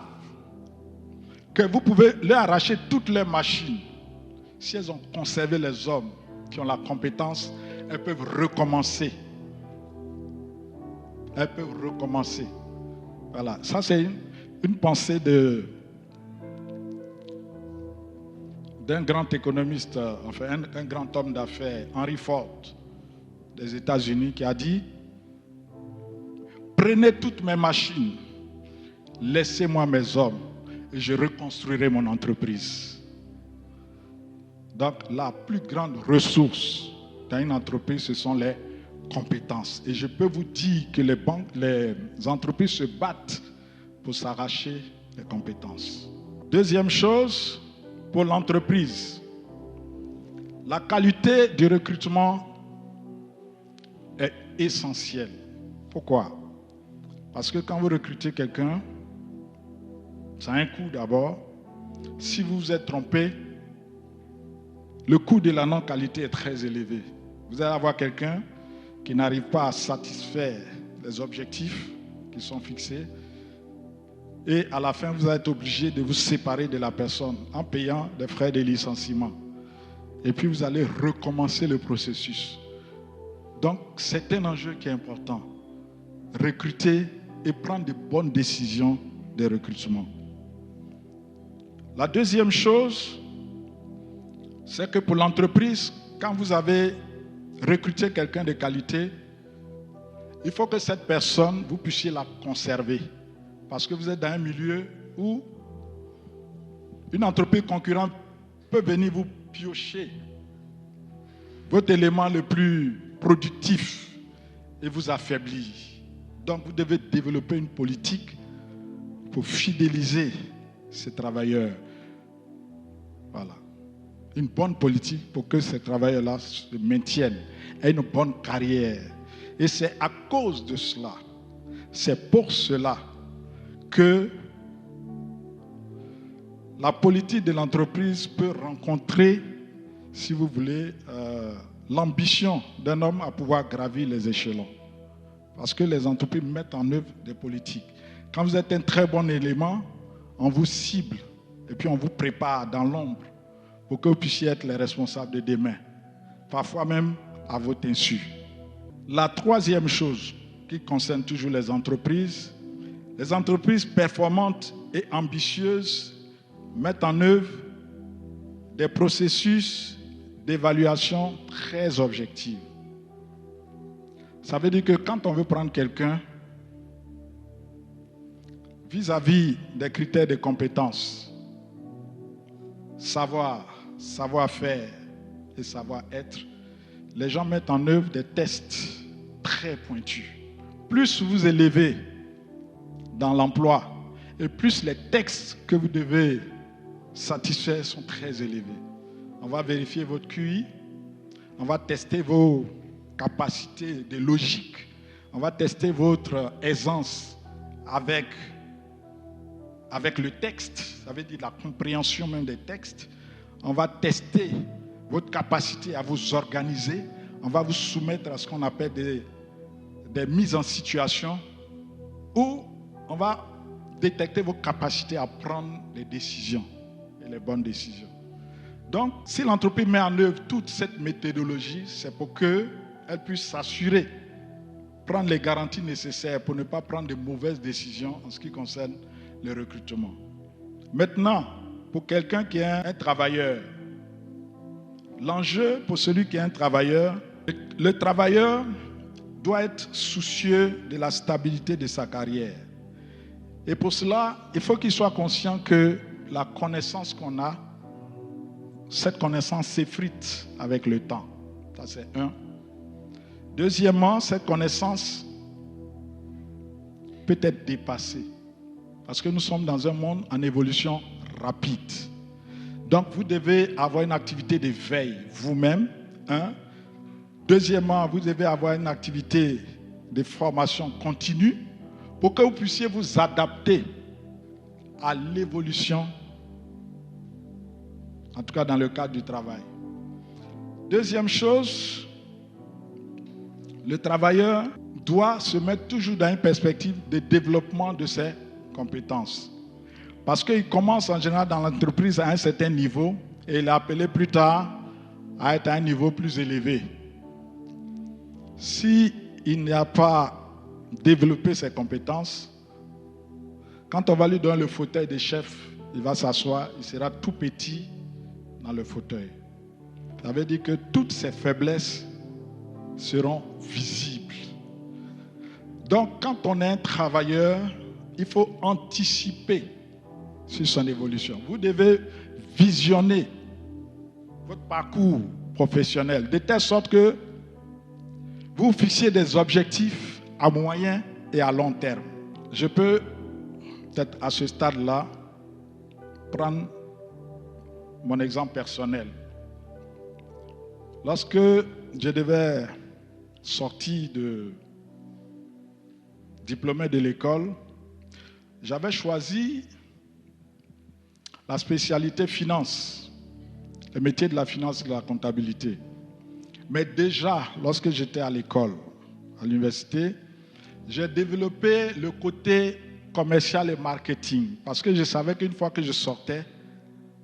que vous pouvez leur arracher toutes leurs machines. Si elles ont conservé les hommes qui ont la compétence, elles peuvent recommencer. Elles peuvent recommencer. Voilà, ça c'est une pensée d'un grand économiste, enfin un grand homme d'affaires, Henry Ford, des États-Unis, qui a dit: prenez toutes mes machines, laissez-moi mes hommes, et je reconstruirai mon entreprise. Donc la plus grande ressource dans une entreprise, ce sont les compétences. Et je peux vous dire que les entreprises se battent pour s'arracher les compétences. Deuxième chose, pour l'entreprise, la qualité du recrutement est essentielle. Pourquoi? Parce que quand vous recrutez quelqu'un, ça a un coût d'abord. Si vous vous êtes trompé, le coût de la non-qualité est très élevé. Vous allez avoir quelqu'un qui n'arrive pas à satisfaire les objectifs qui sont fixés. Et à la fin, vous allez être obligé de vous séparer de la personne en payant des frais de licenciement. Et puis, vous allez recommencer le processus. Donc, c'est un enjeu qui est important. Recruter et prendre de bonnes décisions de recrutement. La deuxième chose, c'est que pour l'entreprise, quand vous avez recruté quelqu'un de qualité, il faut que cette personne, vous puissiez la conserver. Parce que vous êtes dans un milieu où une entreprise concurrente peut venir vous piocher votre élément le plus productif et vous affaiblir. Donc vous devez développer une politique pour fidéliser ces travailleurs. Voilà. Une bonne politique pour que ces travailleurs-là se maintiennent, aient une bonne carrière. Et c'est à cause de cela, c'est pour cela que la politique de l'entreprise peut rencontrer, si vous voulez, l'ambition d'un homme à pouvoir gravir les échelons. Parce que les entreprises mettent en œuvre des politiques. Quand vous êtes un très bon élément, on vous cible et puis on vous prépare dans l'ombre pour que vous puissiez être les responsables de demain. Parfois même à votre insu. La troisième chose qui concerne toujours les entreprises performantes et ambitieuses mettent en œuvre des processus d'évaluation très objectifs. Ça veut dire que quand on veut prendre quelqu'un, vis-à-vis des critères de compétences, savoir-faire et savoir-être, les gens mettent en œuvre des tests très pointus. Plus vous élevez dans l'emploi, et plus les textes que vous devez satisfaire sont très élevés. On va vérifier votre QI, on va tester vos capacités de logique, on va tester votre aisance avec le texte, ça veut dire la compréhension même des textes. On va tester votre capacité à vous organiser, on va vous soumettre à ce qu'on appelle des mises en situation où on va détecter vos capacités à prendre les décisions et les bonnes décisions. Donc, si l'entreprise met en œuvre toute cette méthodologie, c'est pour qu'elle puisse s'assurer, prendre les garanties nécessaires pour ne pas prendre de mauvaises décisions en ce qui concerne le recrutement. Maintenant, pour quelqu'un qui est un travailleur, l'enjeu pour celui qui est un travailleur, le travailleur doit être soucieux de la stabilité de sa carrière. Et pour cela, il faut qu'il soit conscient que la connaissance qu'on a, cette connaissance s'effrite avec le temps. Ça, c'est un. Deuxièmement, cette connaissance peut être dépassée. Parce que nous sommes dans un monde en évolution rapide. Donc, vous devez avoir une activité de veille vous-même. Un. Deuxièmement, vous devez avoir une activité de formation continue pour que vous puissiez vous adapter à l'évolution, en tout cas dans le cadre du travail. Deuxième chose, le travailleur doit se mettre toujours dans une perspective de développement de ses compétences. Parce qu'il commence en général dans l'entreprise à un certain niveau et il est appelé plus tard à être à un niveau plus élevé. S'il n'a pas développé ses compétences, quand on va lui donner le fauteuil de chef, il va s'asseoir, il sera tout petit dans le fauteuil. Ça veut dire que toutes ses faiblesses seront visibles. Donc, quand on est un travailleur, il faut anticiper sur son évolution. Vous devez visionner votre parcours professionnel de telle sorte que vous fixiez des objectifs à moyen et à long terme. Je peux, peut-être à ce stade-là, prendre mon exemple personnel. Lorsque je devais sortir de diplômé de l'école, j'avais choisi la spécialité finance, le métier de la finance et de la comptabilité. Mais déjà, lorsque j'étais à l'école, à l'université, j'ai développé le côté commercial et marketing parce que je savais qu'une fois que je sortais,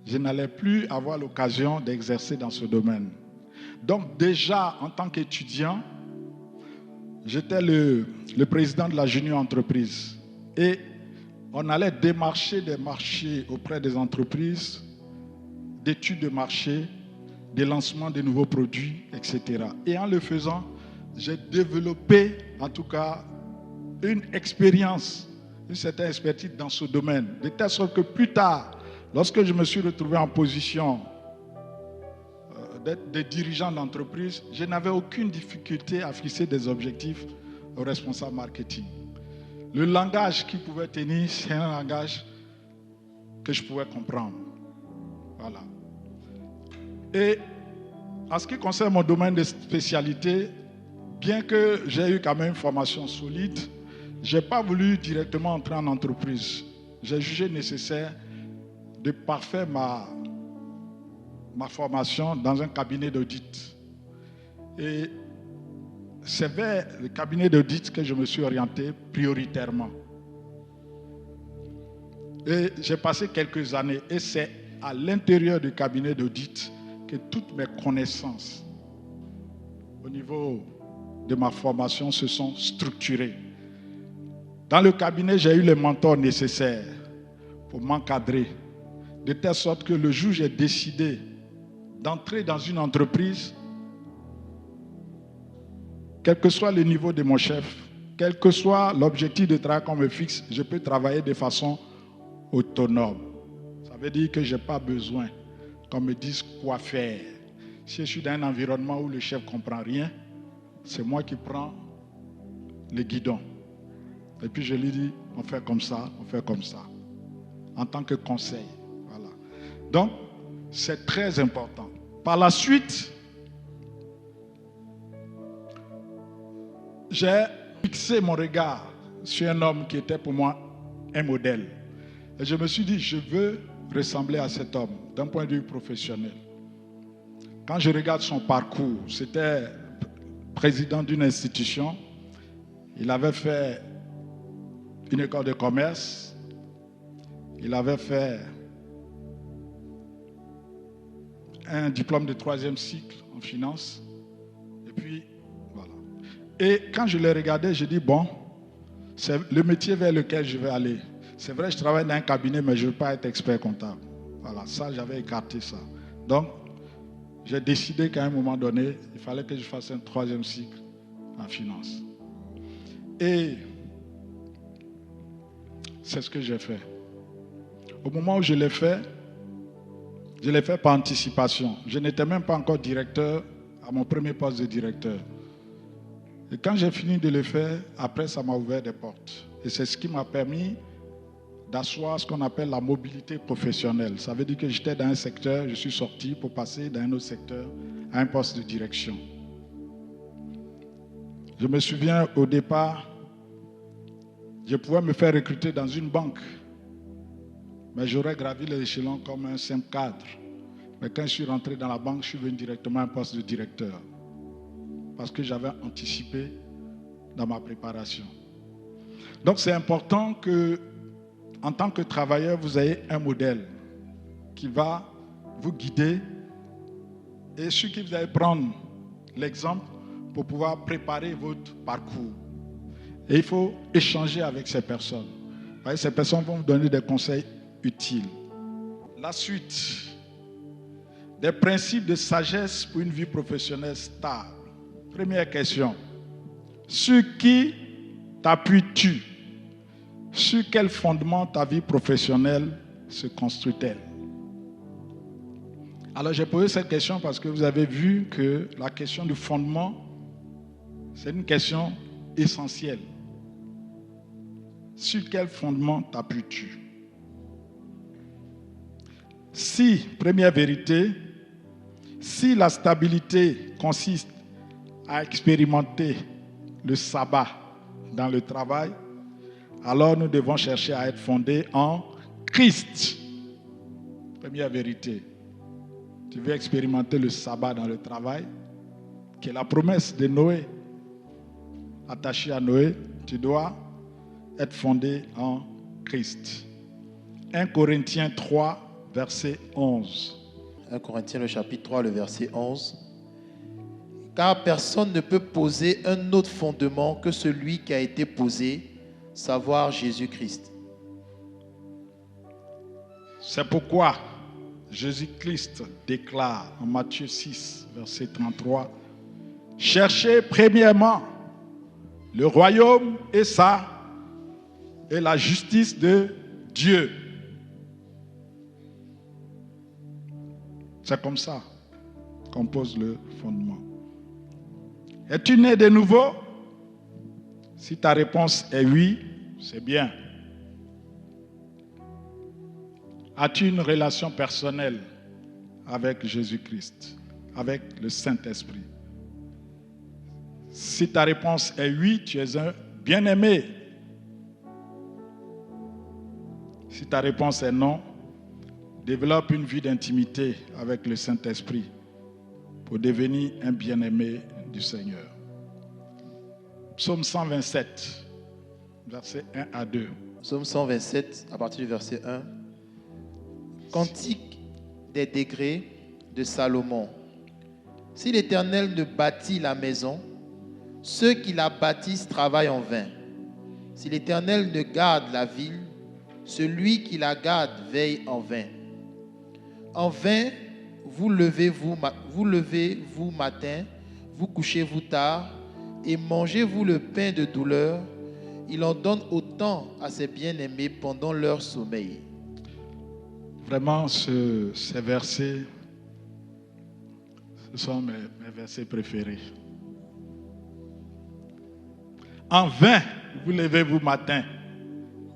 je n'allais plus avoir l'occasion d'exercer dans ce domaine. Donc déjà, en tant qu'étudiant, j'étais le président de la junior entreprise et on allait démarcher des marchés auprès des entreprises, d'études de marché, des lancements de nouveaux produits, etc. Et en le faisant, j'ai développé en tout cas une expérience, une certaine expertise dans ce domaine, de telle sorte que plus tard, lorsque je me suis retrouvé en position d'être dirigeant d'entreprise, je n'avais aucune difficulté à fixer des objectifs aux responsables marketing. Le langage qu'ils pouvaient tenir, c'est un langage que je pouvais comprendre. Voilà. Et en ce qui concerne mon domaine de spécialité, bien que j'ai eu quand même une formation solide, je n'ai pas voulu directement entrer en entreprise. J'ai jugé nécessaire de parfaire ma formation dans un cabinet d'audit. Et c'est vers le cabinet d'audit que je me suis orienté prioritairement. Et j'ai passé quelques années et c'est à l'intérieur du cabinet d'audit que toutes mes connaissances au niveau de ma formation se sont structurées. Dans le cabinet, j'ai eu les mentors nécessaires pour m'encadrer, de telle sorte que le jour où j'ai décidé d'entrer dans une entreprise, quel que soit le niveau de mon chef, quel que soit l'objectif de travail qu'on me fixe, je peux travailler de façon autonome. Ça veut dire que je n'ai pas besoin qu'on me dise quoi faire. Si je suis dans un environnement où le chef ne comprend rien, c'est moi qui prends le guidon. Et puis je lui dis, on fait comme ça, en tant que conseil. Voilà. Donc, c'est très important. Par la suite, j'ai fixé mon regard sur un homme qui était pour moi un modèle. Et je me suis dit, je veux ressembler à cet homme d'un point de vue professionnel. Quand je regarde son parcours, c'était président d'une institution. Il avait fait une école de commerce. Il avait fait un diplôme de 3e cycle en finance. Et puis, voilà. Et quand je l'ai regardé, j'ai dit, bon, c'est le métier vers lequel je vais aller. C'est vrai, je travaille dans un cabinet, mais je ne veux pas être expert comptable. Voilà, ça, j'avais écarté ça. Donc, j'ai décidé qu'à un moment donné, il fallait que je fasse un 3e cycle en finance. Et c'est ce que j'ai fait. Au moment où je l'ai fait par anticipation. Je n'étais même pas encore directeur à mon premier poste de directeur. Et quand j'ai fini de le faire, après, ça m'a ouvert des portes. Et c'est ce qui m'a permis d'asseoir ce qu'on appelle la mobilité professionnelle. Ça veut dire que j'étais dans un secteur, je suis sorti pour passer dans un autre secteur à un poste de direction. Je me souviens au départ, je pouvais me faire recruter dans une banque, mais j'aurais gravi les échelons comme un simple cadre. Mais quand je suis rentré dans la banque, je suis venu directement à un poste de directeur parce que j'avais anticipé dans ma préparation. Donc c'est important que en tant que travailleur, vous avez un modèle qui va vous guider et sur qui vous allez prendre l'exemple pour pouvoir préparer votre parcours. Et il faut échanger avec ces personnes. Vous voyez, ces personnes vont vous donner des conseils utiles. La suite, des principes de sagesse pour une vie professionnelle stable. Première question, sur qui t'appuies-tu? Sur quel fondement ta vie professionnelle se construit-elle? Alors j'ai posé cette question parce que vous avez vu que la question du fondement, c'est une question essentielle. Sur quel fondement t'appuies-tu? Si, première vérité, si la stabilité consiste à expérimenter le sabbat dans le travail, alors nous devons chercher à être fondés en Christ. Première vérité. Tu veux expérimenter le sabbat dans le travail, qui est la promesse de Noé. Attaché à Noé, tu dois être fondé en Christ. 1 Corinthiens 3, verset 11. 1 Corinthiens, le chapitre 3, le verset 11. Car personne ne peut poser un autre fondement que celui qui a été posé, savoir Jésus-Christ. C'est pourquoi Jésus-Christ déclare en Matthieu 6, verset 33, « Cherchez premièrement le royaume et la justice de Dieu. » C'est comme ça qu'on pose le fondement. Es-tu né de nouveau? Si ta réponse est oui, c'est bien. As-tu une relation personnelle avec Jésus-Christ, avec le Saint-Esprit? Si ta réponse est oui, tu es un bien-aimé. Si ta réponse est non, développe une vie d'intimité avec le Saint-Esprit pour devenir un bien-aimé du Seigneur. Psaume 127, versets 1 à 2. Psaume 127, à partir du verset 1. Cantique des degrés de Salomon. Si l'Éternel ne bâtit la maison, ceux qui la bâtissent travaillent en vain. Si l'Éternel ne garde la ville, celui qui la garde veille en vain. En vain, vous levez-vous matin, vous couchez-vous tard, et mangez-vous le pain de douleur. Il en donne autant à ses bien-aimés pendant leur sommeil. Vraiment, ces versets, ce sont mes versets préférés. En vain, vous levez-vous matin,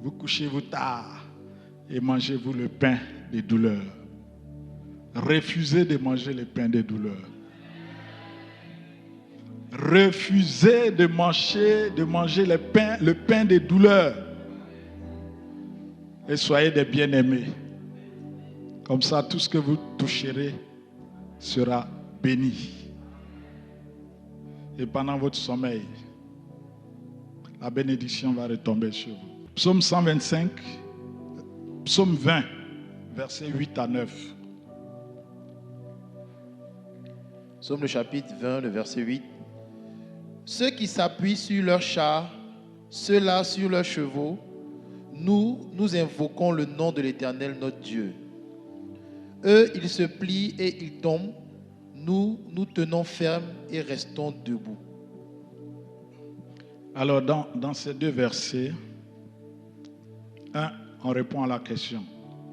vous couchez-vous tard, et mangez-vous le pain de douleur. Refusez de manger le pain de douleur. Refusez de manger le pain de douleur. Et soyez des bien-aimés. Comme ça, tout ce que vous toucherez sera béni. Et pendant votre sommeil, la bénédiction va retomber sur vous. Psaume 125, Psaume 20, versets 8 à 9. Psaume le chapitre 20, le verset 8. Ceux qui s'appuient sur leurs chars, ceux-là sur leurs chevaux, nous invoquons le nom de l'Éternel notre Dieu. Eux, ils se plient et ils tombent. Nous tenons ferme et restons debout. Alors, dans ces deux versets, on répond à la question.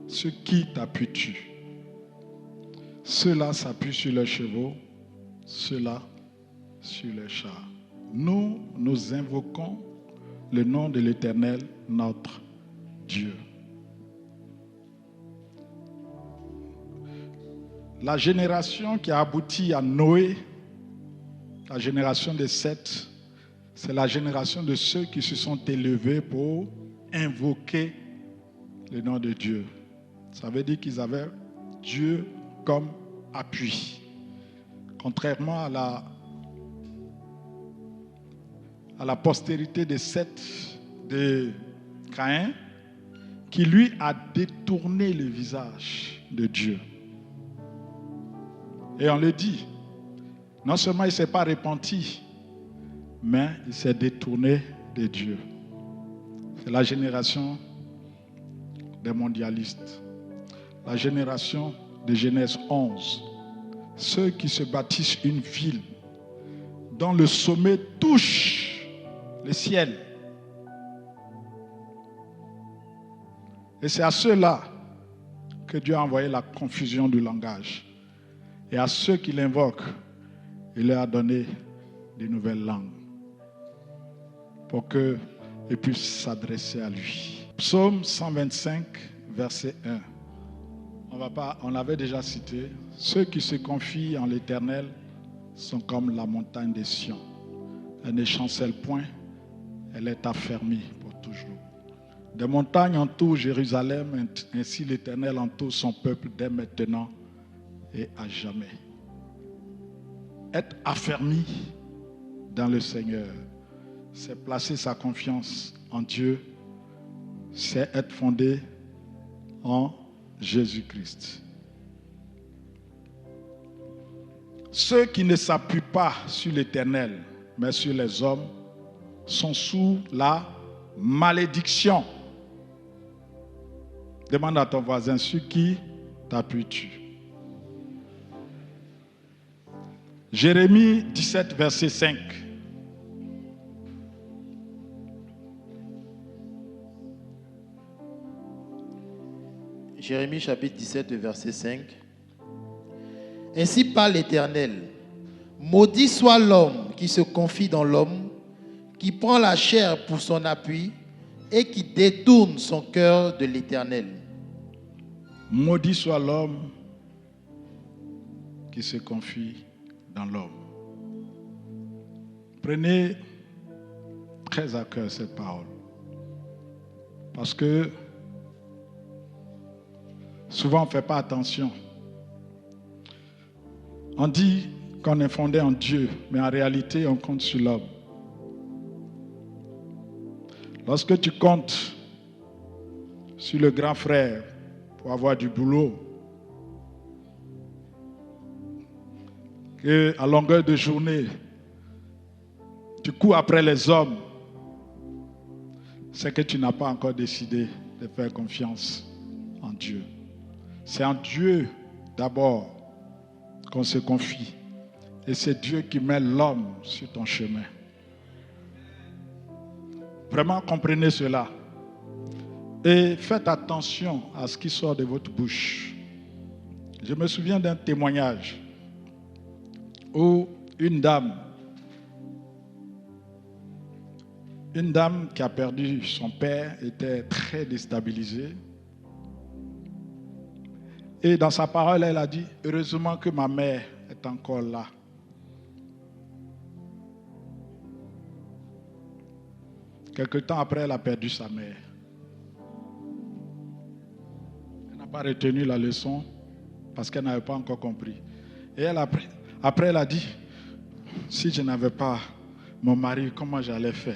Sur qui t'appuies-tu? Ceux-là s'appuient sur leurs chevaux, ceux-là sur leurs chars. Nous invoquons le nom de l'Éternel, notre Dieu. La génération qui a abouti à Noé, la génération de Seth, c'est la génération de ceux qui se sont élevés pour invoquer le nom de Dieu. Ça veut dire qu'ils avaient Dieu comme appui. Contrairement à la postérité de Seth, de Caïn, qui lui a détourné le visage de Dieu. Et on le dit, non seulement il ne s'est pas repenti, mais il s'est détourné de Dieu. C'est la génération des mondialistes, la génération de Genèse 11, ceux qui se bâtissent une ville dont le sommet touche le ciel. Et c'est à ceux-là que Dieu a envoyé la confusion du langage. Et à ceux qui l'invoquent, il leur a donné de nouvelles langues pour qu'ils puissent s'adresser à lui. Psaume 125, verset 1. On l'avait déjà cité. Ceux qui se confient en l'Éternel sont comme la montagne des Sion. Elle ne chancelle point, elle est affermie pour toujours. Des montagnes entourent Jérusalem, ainsi l'Éternel entoure son peuple dès maintenant et à jamais. Être affermi dans le Seigneur, c'est placer sa confiance en Dieu, c'est être fondé en Jésus-Christ. Ceux qui ne s'appuient pas sur l'Éternel, mais sur les hommes, sont sous la malédiction. Demande à ton voisin, sur qui t'appuies-tu? Jérémie 17, verset 5. Jérémie chapitre 17, verset 5. Ainsi parle l'Éternel. Maudit soit l'homme qui se confie dans l'homme, qui prend la chair pour son appui et qui détourne son cœur de l'Éternel. Maudit soit l'homme qui se confie dans l'homme. Prenez très à cœur cette parole. Parce que souvent on ne fait pas attention. On dit qu'on est fondé en Dieu, mais en réalité on compte sur l'homme. Lorsque tu comptes sur le grand frère pour avoir du boulot, que à longueur de journée, tu cours après les hommes, c'est que tu n'as pas encore décidé de faire confiance en Dieu. C'est en Dieu d'abord qu'on se confie. Et c'est Dieu qui met l'homme sur ton chemin. Vraiment comprenez cela. Et faites attention à ce qui sort de votre bouche. Je me souviens d'un témoignage où une dame qui a perdu son père était très déstabilisée. Et dans sa parole, elle a dit, heureusement que ma mère est encore là. Quelque temps après, elle a perdu sa mère. Elle n'a pas retenu la leçon parce qu'elle n'avait pas encore compris. Et après, elle a dit, si je n'avais pas mon mari, comment j'allais faire?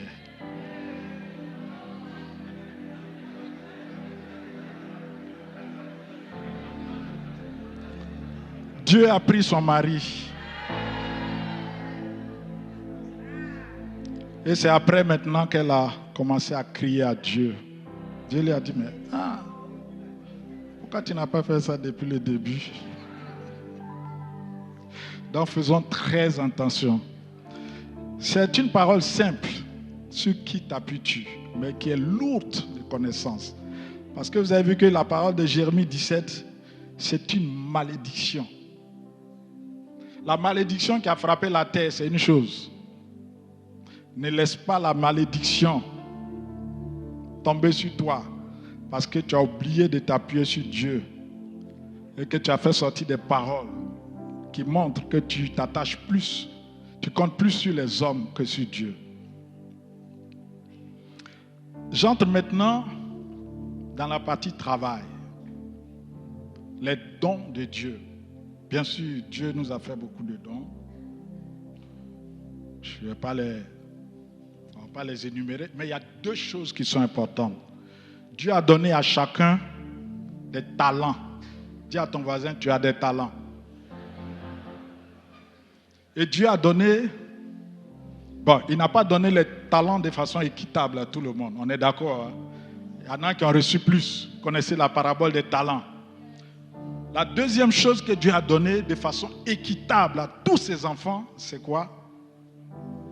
Dieu a pris son mari. Et c'est après maintenant qu'elle a commencé à crier à Dieu. Dieu lui a dit, mais pourquoi tu n'as pas fait ça depuis le début? Donc faisons très attention. C'est une parole simple, sur qui t'appuies-tu, mais qui est lourde de connaissances. Parce que vous avez vu que la parole de Jérémie 17, c'est une malédiction. La malédiction qui a frappé la terre, c'est une chose. Ne laisse pas la malédiction tomber sur toi parce que tu as oublié de t'appuyer sur Dieu et que tu as fait sortir des paroles qui montrent que tu t'attaches plus, tu comptes plus sur les hommes que sur Dieu. J'entre maintenant dans la partie travail. Les dons de Dieu. Bien sûr, Dieu nous a fait beaucoup de dons. Je ne vais pas les énumérer, mais il y a deux choses qui sont importantes. Dieu a donné à chacun des talents. Dis à ton voisin, tu as des talents. Et Dieu a donné... Bon, il n'a pas donné les talents de façon équitable à tout le monde. On est d'accord, hein? Il y en a qui ont reçu plus. Vous connaissez la parabole des talents. La deuxième chose que Dieu a donnée de façon équitable à tous ses enfants, c'est quoi?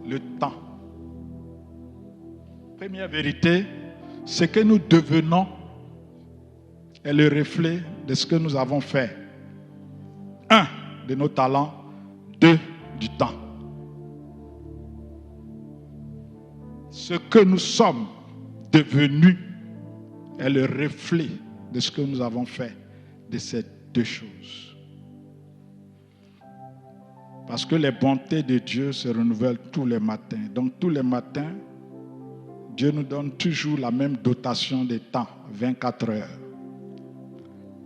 Le temps. Première vérité, ce que nous devenons est le reflet de ce que nous avons fait. 1, de nos talents. 2, du temps. Ce que nous sommes devenus est le reflet de ce que nous avons fait de ces deux choses. Parce que les bontés de Dieu se renouvellent tous les matins. Donc tous les matins, Dieu nous donne toujours la même dotation de temps, 24 heures.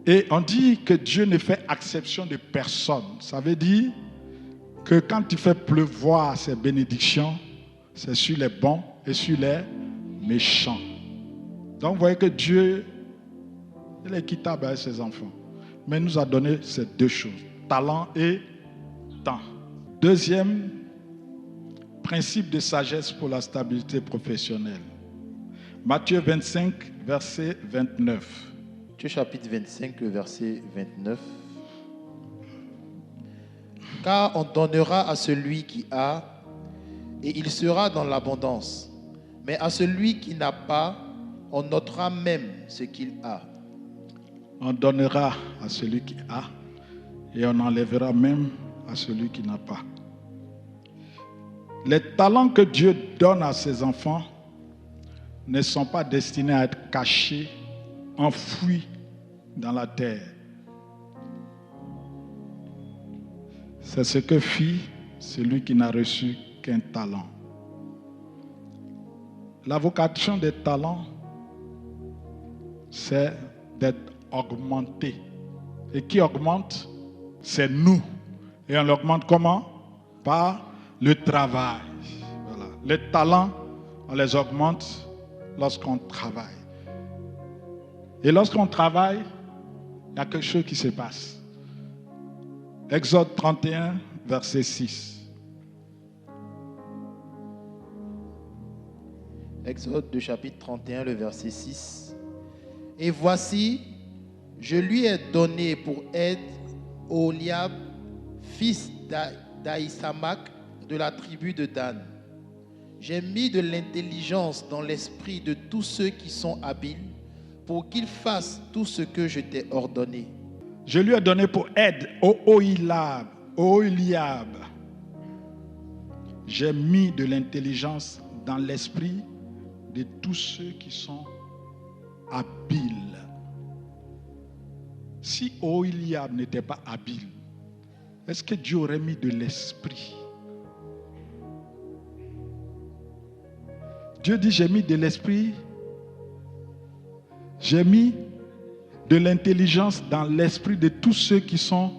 Et on dit que Dieu ne fait exception de personne. Ça veut dire que quand il fait pleuvoir ses bénédictions, c'est sur les bons et sur les méchants. Donc vous voyez que Dieu, il est équitable avec ses enfants. Mais il nous a donné ces deux choses, talent et temps. Deuxième principe de sagesse pour la stabilité professionnelle. Matthieu 25, verset 29. Matthieu chapitre 25, le verset 29. Car on donnera à celui qui a, et il sera dans l'abondance. Mais à celui qui n'a pas, on notera même ce qu'il a. On donnera à celui qui a, et on enlèvera même à celui qui n'a pas. Les talents que Dieu donne à ses enfants ne sont pas destinés à être cachés, enfouis dans la terre. C'est ce que fit celui qui n'a reçu qu'un talent. La vocation des talents, c'est d'être augmenté. Et qui augmente? C'est nous. Et on l'augmente comment? Par le travail. Voilà. Les talents, on les augmente lorsqu'on travaille. Et lorsqu'on travaille, il y a quelque chose qui se passe. Exode 31, verset 6. Exode du chapitre 31, le verset 6. Et voici, je lui ai donné pour aide Oholiab, fils d'Ahisamak, de la tribu de Dan. J'ai mis de l'intelligence dans l'esprit de tous ceux qui sont habiles pour qu'ils fassent tout ce que je t'ai ordonné. Je lui ai donné pour aide Oholiab. J'ai mis de l'intelligence dans l'esprit de tous ceux qui sont habiles. Si Oholiab n'était pas habile, est-ce que Dieu aurait mis de l'esprit? Dieu dit, j'ai mis de l'esprit, j'ai mis de l'intelligence dans l'esprit de tous ceux qui sont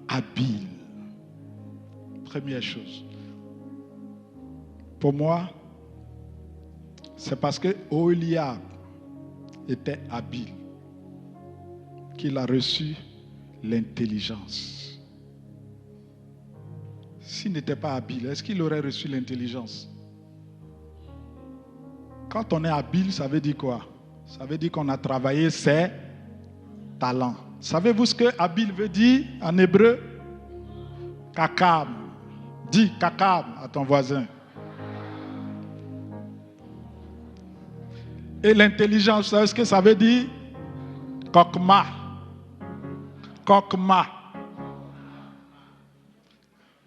habiles. Première chose. Pour moi, c'est parce que Oholiab était habile qu'il a reçu l'intelligence. S'il n'était pas habile, est-ce qu'il aurait reçu l'intelligence? Quand on est habile, ça veut dire quoi? Ça veut dire qu'on a travaillé ses talents. Savez-vous ce que habile veut dire en hébreu? Kakam. Dis kakam à ton voisin. Et l'intelligence, vous savez ce que ça veut dire? Kokma. Kokma.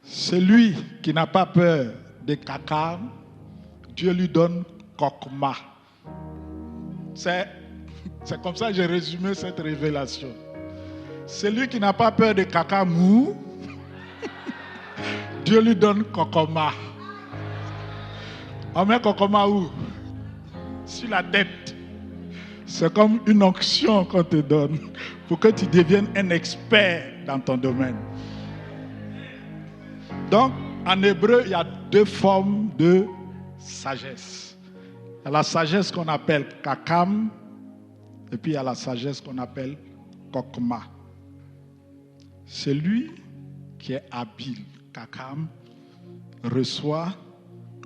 Celui qui n'a pas peur de kakam, Dieu lui donne kokma. C'est comme ça que j'ai résumé cette révélation. Celui qui n'a pas peur de caca mou, Dieu lui donne kokoma. On met kokoma où? Sur la tête. C'est comme une onction qu'on te donne pour que tu deviennes un expert dans ton domaine. Donc, en hébreu, il y a deux formes de sagesse. Il y a la sagesse qu'on appelle kakam Et puis il y a la sagesse qu'on appelle Kokma. Celui qui est habile, Kakam, reçoit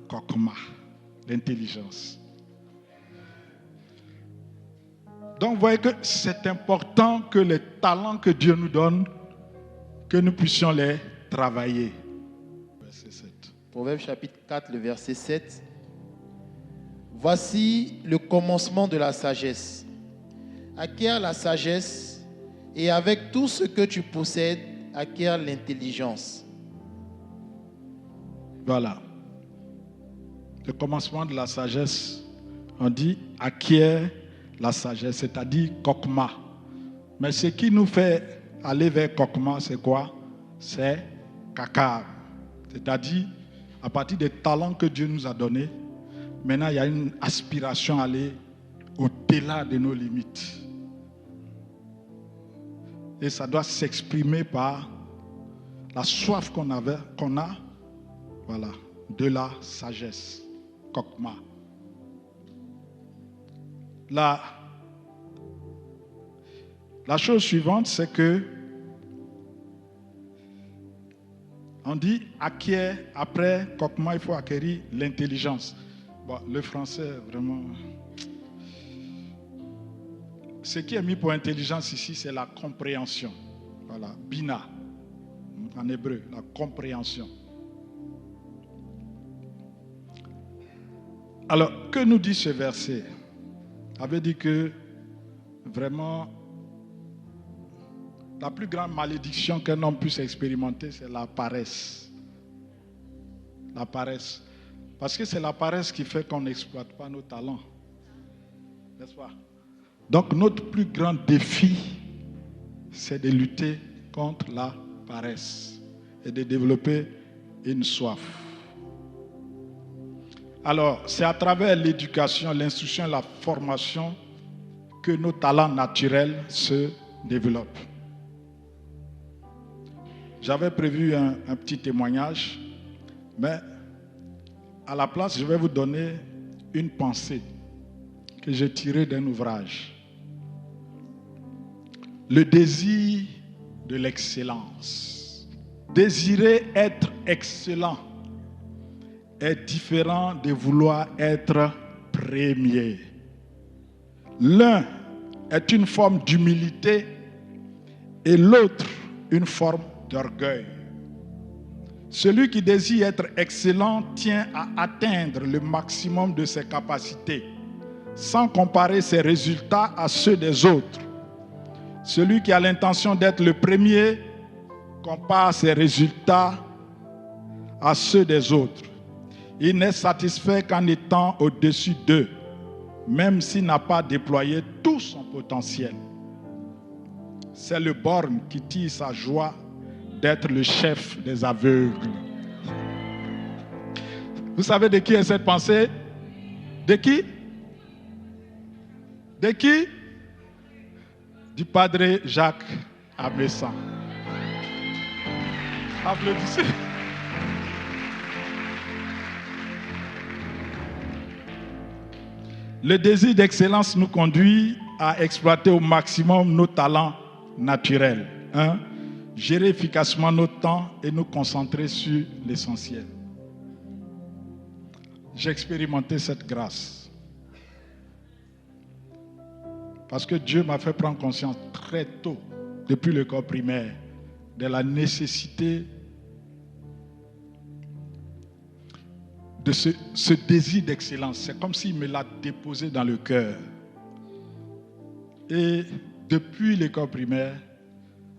Kokma, l'intelligence. Donc vous voyez que c'est important que les talents que Dieu nous donne, que nous puissions les travailler. Verset 7. Proverbe chapitre 4, le verset 7. Voici le commencement de la sagesse. Acquiert la sagesse et avec tout ce que tu possèdes, acquiert l'intelligence. Voilà. Le commencement de la sagesse, on dit acquiert la sagesse, c'est-à-dire Kokma. Mais ce qui nous fait aller vers Kokma, c'est quoi? C'est Kakar. C'est-à-dire, à partir des talents que Dieu nous a donnés, maintenant il y a une aspiration à aller au-delà de nos limites. Et ça doit s'exprimer par la soif qu'on a, voilà, de la sagesse. Kokma. La chose suivante, c'est que on dit acquiert, après Kokma, il faut acquérir l'intelligence. Bon, le français, vraiment. Ce qui est mis pour intelligence ici, c'est la compréhension. Voilà, bina, en hébreu, la compréhension. Alors, que nous dit ce verset? Ça veut dire que vraiment, la plus grande malédiction qu'un homme puisse expérimenter, c'est la paresse. La paresse. Parce que c'est la paresse qui fait qu'on n'exploite pas nos talents. N'est-ce pas? Donc notre plus grand défi, c'est de lutter contre la paresse et de développer une soif. Alors, c'est à travers l'éducation, l'instruction et la formation que nos talents naturels se développent. J'avais prévu un petit témoignage, mais à la place, je vais vous donner une pensée que j'ai tirée d'un ouvrage. Le désir de l'excellence. Désirer être excellent est différent de vouloir être premier. L'un est une forme d'humilité et l'autre une forme d'orgueil. Celui qui désire être excellent tient à atteindre le maximum de ses capacités, sans comparer ses résultats à ceux des autres. Celui qui a l'intention d'être le premier compare ses résultats à ceux des autres. Il n'est satisfait qu'en étant au-dessus d'eux, même s'il n'a pas déployé tout son potentiel. C'est le borgne qui tire sa joie d'être le chef des aveugles. Vous savez de qui est cette pensée? De qui? De qui? Du Padre Jacques Abessan. Applaudissez. Le désir d'excellence nous conduit à exploiter au maximum nos talents naturels. Gérer efficacement notre temps et nous concentrer sur l'essentiel. J'ai expérimenté cette grâce. Parce que Dieu m'a fait prendre conscience très tôt, depuis l'école primaire, de la nécessité de ce désir d'excellence. C'est comme s'il me l'a déposé dans le cœur. Et depuis l'école primaire,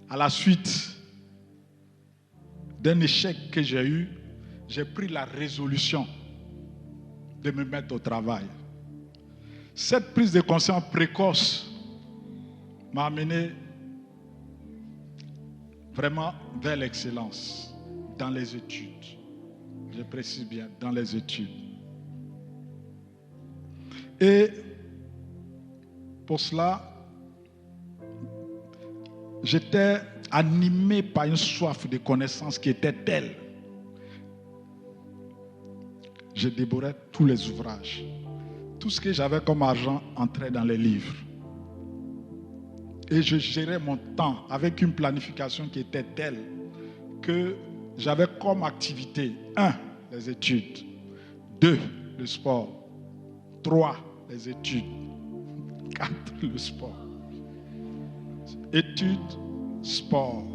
à la suite d'un échec que j'ai eu, j'ai pris la résolution de me mettre au travail. Cette prise de conscience précoce m'a amené vraiment vers l'excellence dans les études. Je précise bien, dans les études. Et pour cela, j'étais animé par une soif de connaissance qui était telle. Je dévorais tous les ouvrages. Tout ce que j'avais comme argent entrait dans les livres. Et je gérais mon temps avec une planification qui était telle que j'avais comme activité 1, les études, 2, le sport, 3, les études, 4, le sport. Études, sport.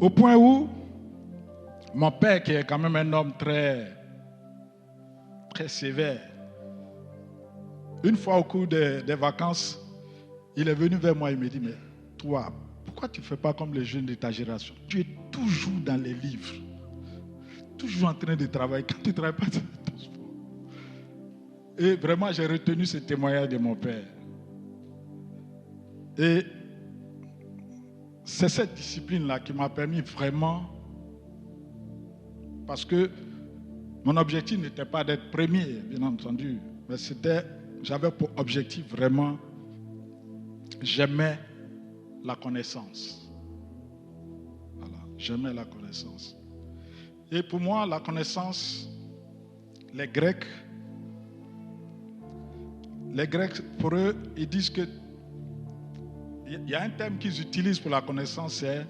Au point où mon père, qui est quand même un homme très sévère, une fois au cours des vacances, il est venu vers moi et me dit, mais toi, pourquoi tu ne fais pas comme les jeunes de ta génération? Tu es toujours dans les livres, toujours en train de travailler. Quand tu ne travailles pas, tu fais ton sport. Et vraiment, j'ai retenu ce témoignage de mon père. Et c'est cette discipline-là qui m'a permis vraiment, parce que mon objectif n'était pas d'être premier, bien entendu, mais j'avais pour objectif vraiment, j'aimais la connaissance. Voilà, j'aimais la connaissance. Et pour moi, la connaissance, les Grecs, pour eux, ils disent que il y a un terme qu'ils utilisent pour la connaissance, c'est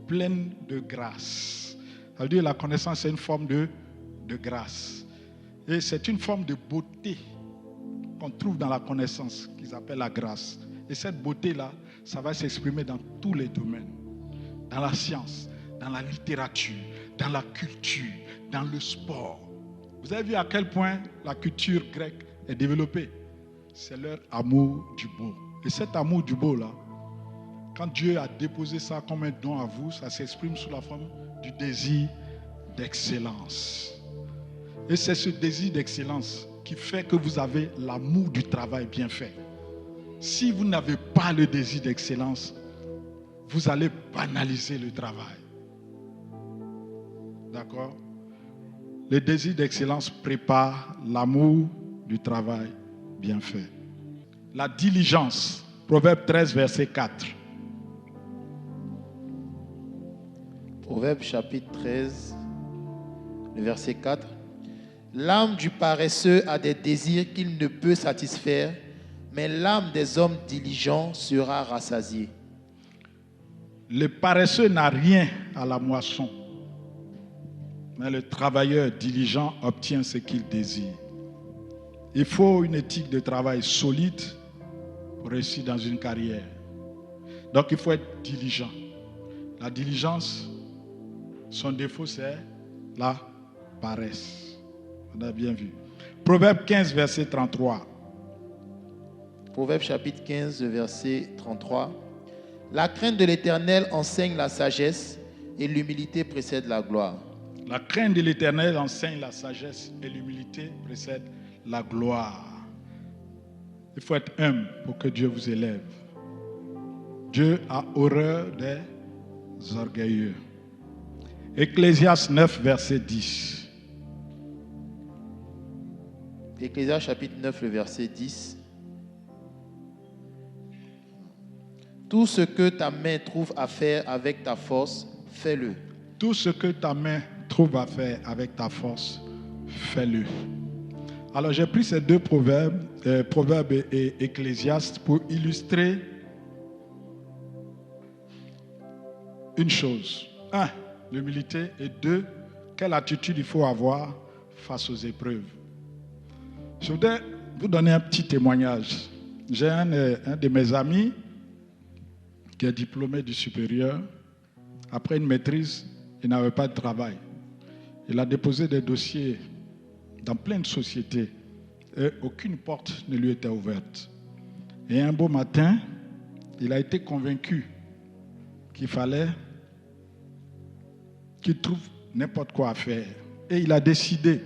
pleine de grâce. Ça veut dire que la connaissance, c'est une forme de grâce. Et c'est une forme de beauté qu'on trouve dans la connaissance, qu'ils appellent la grâce. Et cette beauté-là, ça va s'exprimer dans tous les domaines. Dans la science, dans la littérature, dans la culture, dans le sport. Vous avez vu à quel point la culture grecque est développée? C'est leur amour du beau. Et cet amour du beau-là, quand Dieu a déposé ça comme un don à vous, ça s'exprime sous la forme du désir d'excellence. Et c'est ce désir d'excellence qui fait que vous avez l'amour du travail bien fait. Si vous n'avez pas le désir d'excellence, vous allez banaliser le travail. D'accord? Le désir d'excellence prépare l'amour du travail bien fait. La diligence, Proverbe 13, verset 4. Proverbe chapitre 13, le verset 4. L'âme du paresseux a des désirs qu'il ne peut satisfaire, mais l'âme des hommes diligents sera rassasiée. Le paresseux n'a rien à la moisson, mais le travailleur diligent obtient ce qu'il désire. Il faut une éthique de travail solide pour réussir dans une carrière. Donc il faut être diligent. La diligence, son défaut, c'est la paresse. On a bien vu. Proverbe 15, verset 33. Proverbe chapitre 15, verset 33. La crainte de l'Éternel enseigne la sagesse et l'humilité précède la gloire. La crainte de l'Éternel enseigne la sagesse et l'humilité précède la gloire. Il faut être humble pour que Dieu vous élève. Dieu a horreur des orgueilleux. Ecclésiaste 9, verset 10. Ecclésiaste chapitre 9, le verset 10. Tout ce que ta main trouve à faire avec ta force, fais-le. Tout ce que ta main trouve à faire avec ta force, fais-le. Alors j'ai pris ces deux proverbes, Proverbes et Ecclésiaste, pour illustrer une chose. 1, l'humilité, et 2, quelle attitude il faut avoir face aux épreuves. Je voudrais vous donner un petit témoignage. J'ai un de mes amis qui est diplômé du supérieur. Après une maîtrise, il n'avait pas de travail. Il a déposé des dossiers dans plein de sociétés et aucune porte ne lui était ouverte. Et un beau matin, il a été convaincu qu'il fallait qu'il trouve n'importe quoi à faire. Et il a décidé,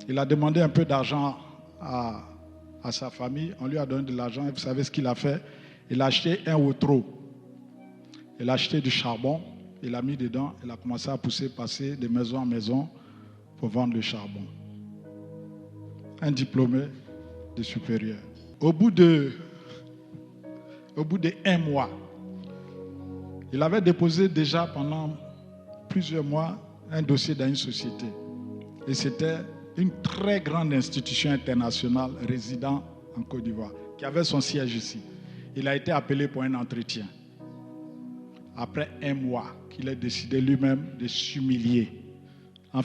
il a demandé un peu d'argent à sa famille, on lui a donné de l'argent et vous savez ce qu'il a fait? Il a acheté un outreau. Il a acheté du charbon, il l'a mis dedans, il a commencé à passer de maison en maison pour vendre le charbon. Un diplômé de supérieur. Au bout de 1 mois, il avait déposé déjà pendant plusieurs mois un dossier dans une société. Et c'était une très grande institution internationale résidant en Côte d'Ivoire, qui avait son siège ici. il a été appelé pour un entretien. Après un mois, qu'il a décidé lui-même de s'humilier en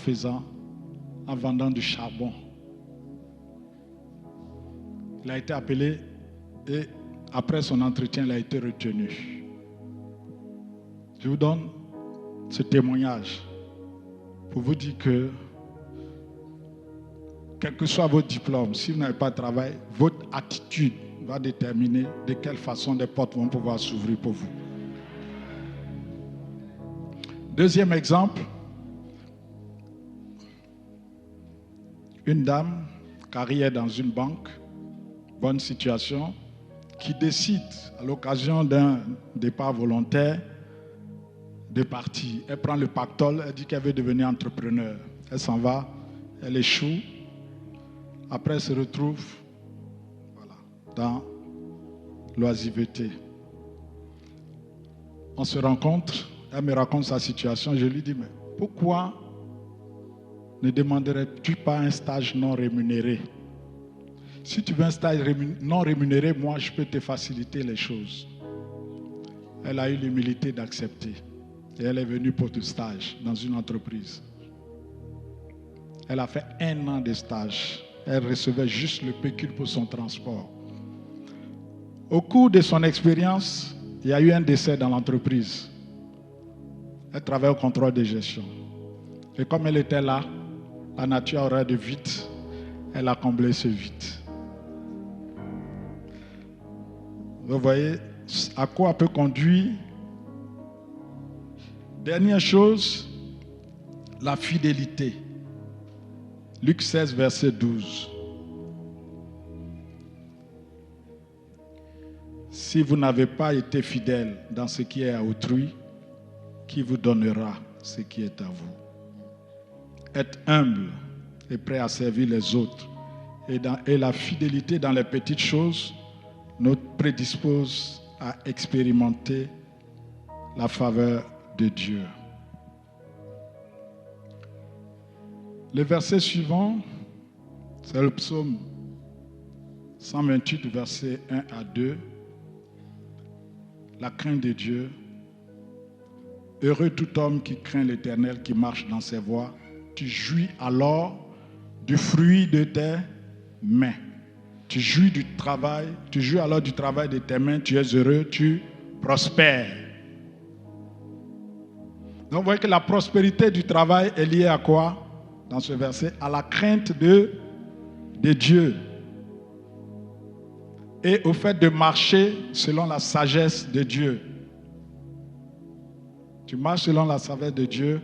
vendant du charbon. Il a été appelé et après son entretien, il a été retenu. Je vous donne ce témoignage pour vous dire que quel que soit votre diplôme, si vous n'avez pas de travail, votre attitude va déterminer de quelle façon des portes vont pouvoir s'ouvrir pour vous. Deuxième exemple, une dame qui est dans une banque, bonne situation, qui décide à l'occasion d'un départ volontaire de partir. Elle prend le pactole, elle dit qu'elle veut devenir entrepreneur. Elle s'en va, elle échoue. Après, elle se retrouve dans l'oisiveté. On se rencontre, elle me raconte sa situation. Je lui dis, mais pourquoi ne demanderais-tu pas un stage non rémunéré? Si tu veux un stage non rémunéré, moi, je peux te faciliter les choses. Elle a eu l'humilité d'accepter. Et elle est venue pour du stage dans une entreprise. Elle a fait 1 an de stage. Elle recevait juste le pécule pour son transport. Au cours de son expérience, il y a eu un décès dans l'entreprise. Elle travaille au contrôle de gestion. Et comme elle était là, la nature aurait de vide. Elle a comblé ce vide. Vous voyez à quoi peut conduire. Dernière chose, la fidélité. Luc 16, verset 12. Si vous n'avez pas été fidèle dans ce qui est à autrui, qui vous donnera ce qui est à vous? Être humble et prêt à servir les autres. Et la fidélité dans les petites choses nous prédispose à expérimenter la faveur de Dieu. Le verset suivant, c'est le psaume 128, versets 1 à 2. La crainte de Dieu. Heureux tout homme qui craint l'Éternel, qui marche dans ses voies. Tu jouis alors du fruit de tes mains. Tu jouis alors du travail de tes mains. Tu es heureux, tu prospères. Donc vous voyez que la prospérité du travail est liée à quoi? Dans ce verset, à la crainte de Dieu. Et au fait de marcher selon la sagesse de Dieu. Tu marches selon la sagesse de Dieu,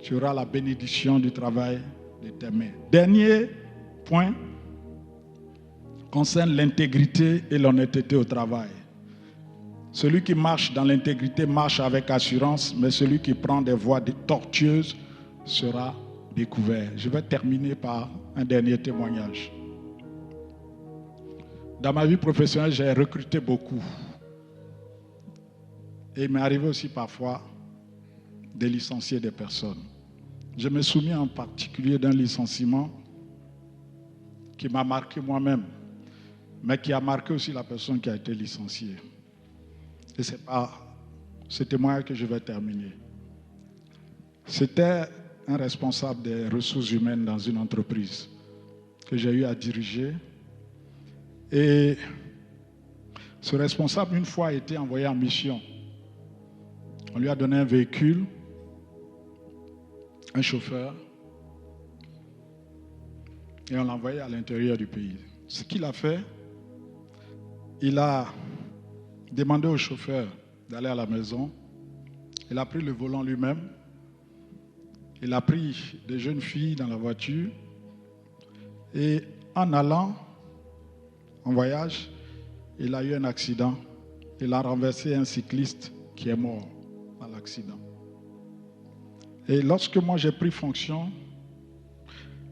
tu auras la bénédiction du travail de tes mains. Dernier point concerne l'intégrité et l'honnêteté au travail. Celui qui marche dans l'intégrité marche avec assurance, mais celui qui prend des voies tortueuses sera découvert. Je vais terminer par un dernier témoignage. Dans ma vie professionnelle, j'ai recruté beaucoup. Et il m'est arrivé aussi parfois de licencier des personnes. Je me souviens en particulier d'un licenciement qui m'a marqué moi-même, mais qui a marqué aussi la personne qui a été licenciée. Et c'est par ce témoignage que je vais terminer. C'était un responsable des ressources humaines dans une entreprise que j'ai eu à diriger. Et ce responsable, une fois, a été envoyé en mission. On lui a donné un véhicule, un chauffeur, et on l'a envoyé à l'intérieur du pays. Ce qu'il a fait, il a demandé au chauffeur d'aller à la maison. Il a pris le volant lui-même. Il a pris des jeunes filles dans la voiture. Et en allant en voyage, il a eu un accident. Il a renversé un cycliste qui est mort dans l'accident. Et lorsque moi j'ai pris fonction,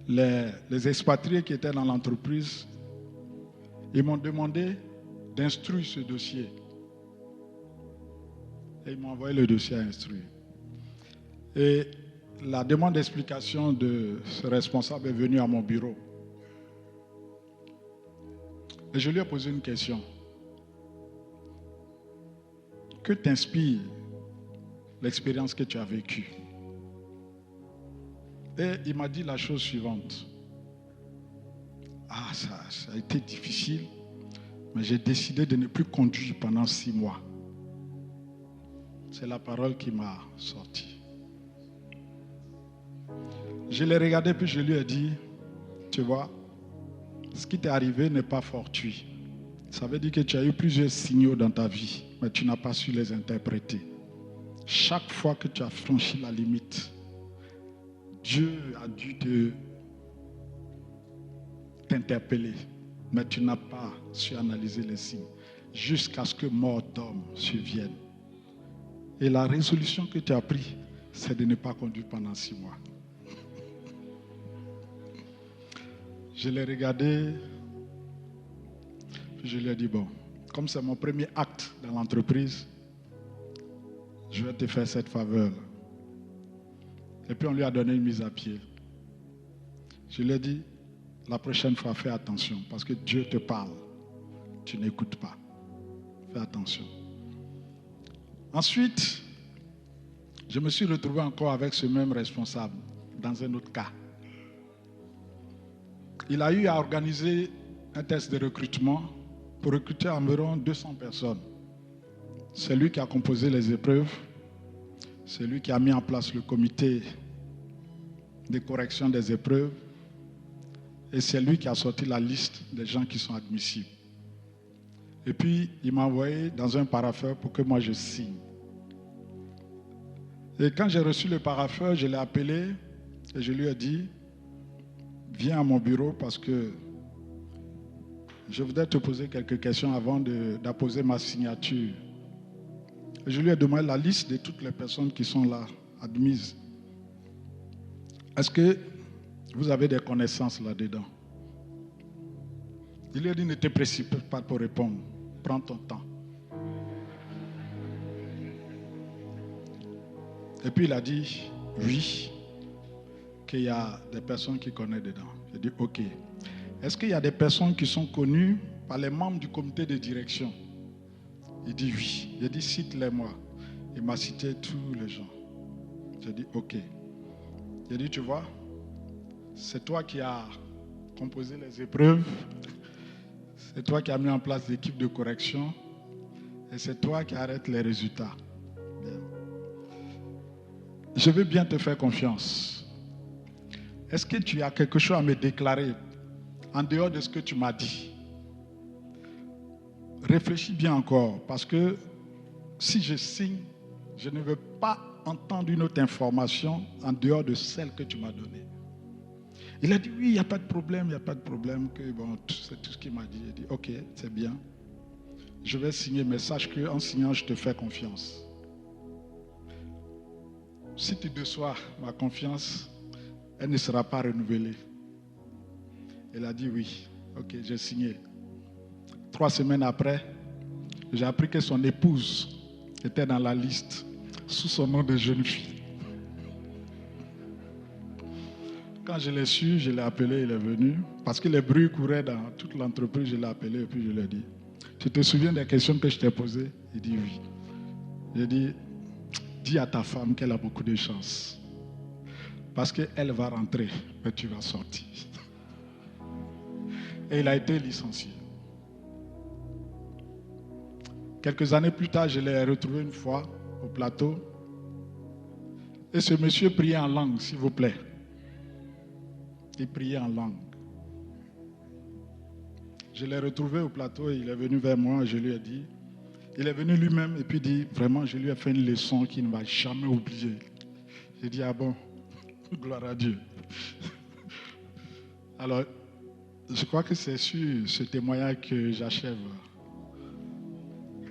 les expatriés qui étaient dans l'entreprise, ils m'ont demandé d'instruire ce dossier. Et ils m'ont envoyé le dossier à instruire. Et la demande d'explication de ce responsable est venue à mon bureau. Et je lui ai posé une question. que t'inspire l'expérience que tu as vécue? Et il m'a dit la chose suivante. Ah, ça a été difficile, mais j'ai décidé de ne plus conduire pendant 6 mois. C'est la parole qui m'a sorti. Je l'ai regardé puis je lui ai dit, tu vois, ce qui t'est arrivé n'est pas fortuit. Ça veut dire que tu as eu plusieurs signaux dans ta vie, mais tu n'as pas su les interpréter. Chaque fois que tu as franchi la limite, Dieu a dû t'interpeller, mais tu n'as pas su analyser les signes jusqu'à ce que mort d'homme survienne. Et la résolution que tu as prise, c'est de ne pas conduire pendant 6 mois. Je l'ai regardé, puis je lui ai dit, bon, comme c'est mon premier acte dans l'entreprise, je vais te faire cette faveur. Et puis on lui a donné une mise à pied. Je lui ai dit, la prochaine fois, fais attention, parce que Dieu te parle. Tu n'écoutes pas. Fais attention. Ensuite, je me suis retrouvé encore avec ce même responsable dans un autre cas. Il a eu à organiser un test de recrutement pour recruter environ 200 personnes. C'est lui qui a composé les épreuves. C'est lui qui a mis en place le comité de correction des épreuves. Et c'est lui qui a sorti la liste des gens qui sont admissibles. Et puis, il m'a envoyé dans un parapheur pour que moi je signe. Et quand j'ai reçu le parapheur, je l'ai appelé et je lui ai dit, viens à mon bureau parce que je voudrais te poser quelques questions avant d'apposer ma signature. Et je lui ai demandé la liste de toutes les personnes qui sont là, admises. Est-ce que vous avez des connaissances là-dedans? Il lui a dit, ne te précipite pas pour répondre. Prends ton temps. Et puis il a dit, oui, qu'il y a des personnes qui connaissent dedans. J'ai dit, ok. Est-ce qu'il y a des personnes qui sont connues par les membres du comité de direction? Il dit oui. J'ai dit, cite-les-moi. Il m'a cité tous les gens. J'ai dit, ok. J'ai dit, tu vois, c'est toi qui as composé les épreuves. C'est toi qui as mis en place l'équipe de correction. Et c'est toi qui arrêtes les résultats. Bien. Je veux bien te faire confiance. Est-ce que tu as quelque chose à me déclarer en dehors de ce que tu m'as dit? Réfléchis bien encore, parce que si je signe, je ne veux pas entendre une autre information en dehors de celle que tu m'as donnée. Il a dit oui, il n'y a pas de problème, il n'y a pas de problème. Bon, c'est tout ce qu'il m'a dit. Il a dit ok, c'est bien. Je vais signer, mais sache qu'en signant, je te fais confiance. Si tu déçois ma confiance, elle ne sera pas renouvelée. Il a dit oui. Ok, j'ai signé. 3 semaines après, j'ai appris que son épouse était dans la liste sous son nom de jeune fille. Quand je l'ai su, je l'ai appelé, il est venu. Parce que les bruits couraient dans toute l'entreprise, je l'ai appelé et puis je lui ai dit, tu te souviens des questions que je t'ai posées? Il dit oui. J'ai dit, dis à ta femme qu'elle a beaucoup de chance. Parce qu'elle va rentrer, mais tu vas sortir. Et il a été licencié. Quelques années plus tard, je l'ai retrouvé une fois au plateau. Et ce monsieur priait en langue, s'il vous plaît. Il priait en langue. Je l'ai retrouvé au plateau et il est venu vers moi et je lui ai dit, il est venu lui-même et puis dit, vraiment, je lui ai fait une leçon qu'il ne va jamais oublier. J'ai dit, ah bon, gloire à Dieu. Alors, je crois que c'est sur ce témoignage que j'achève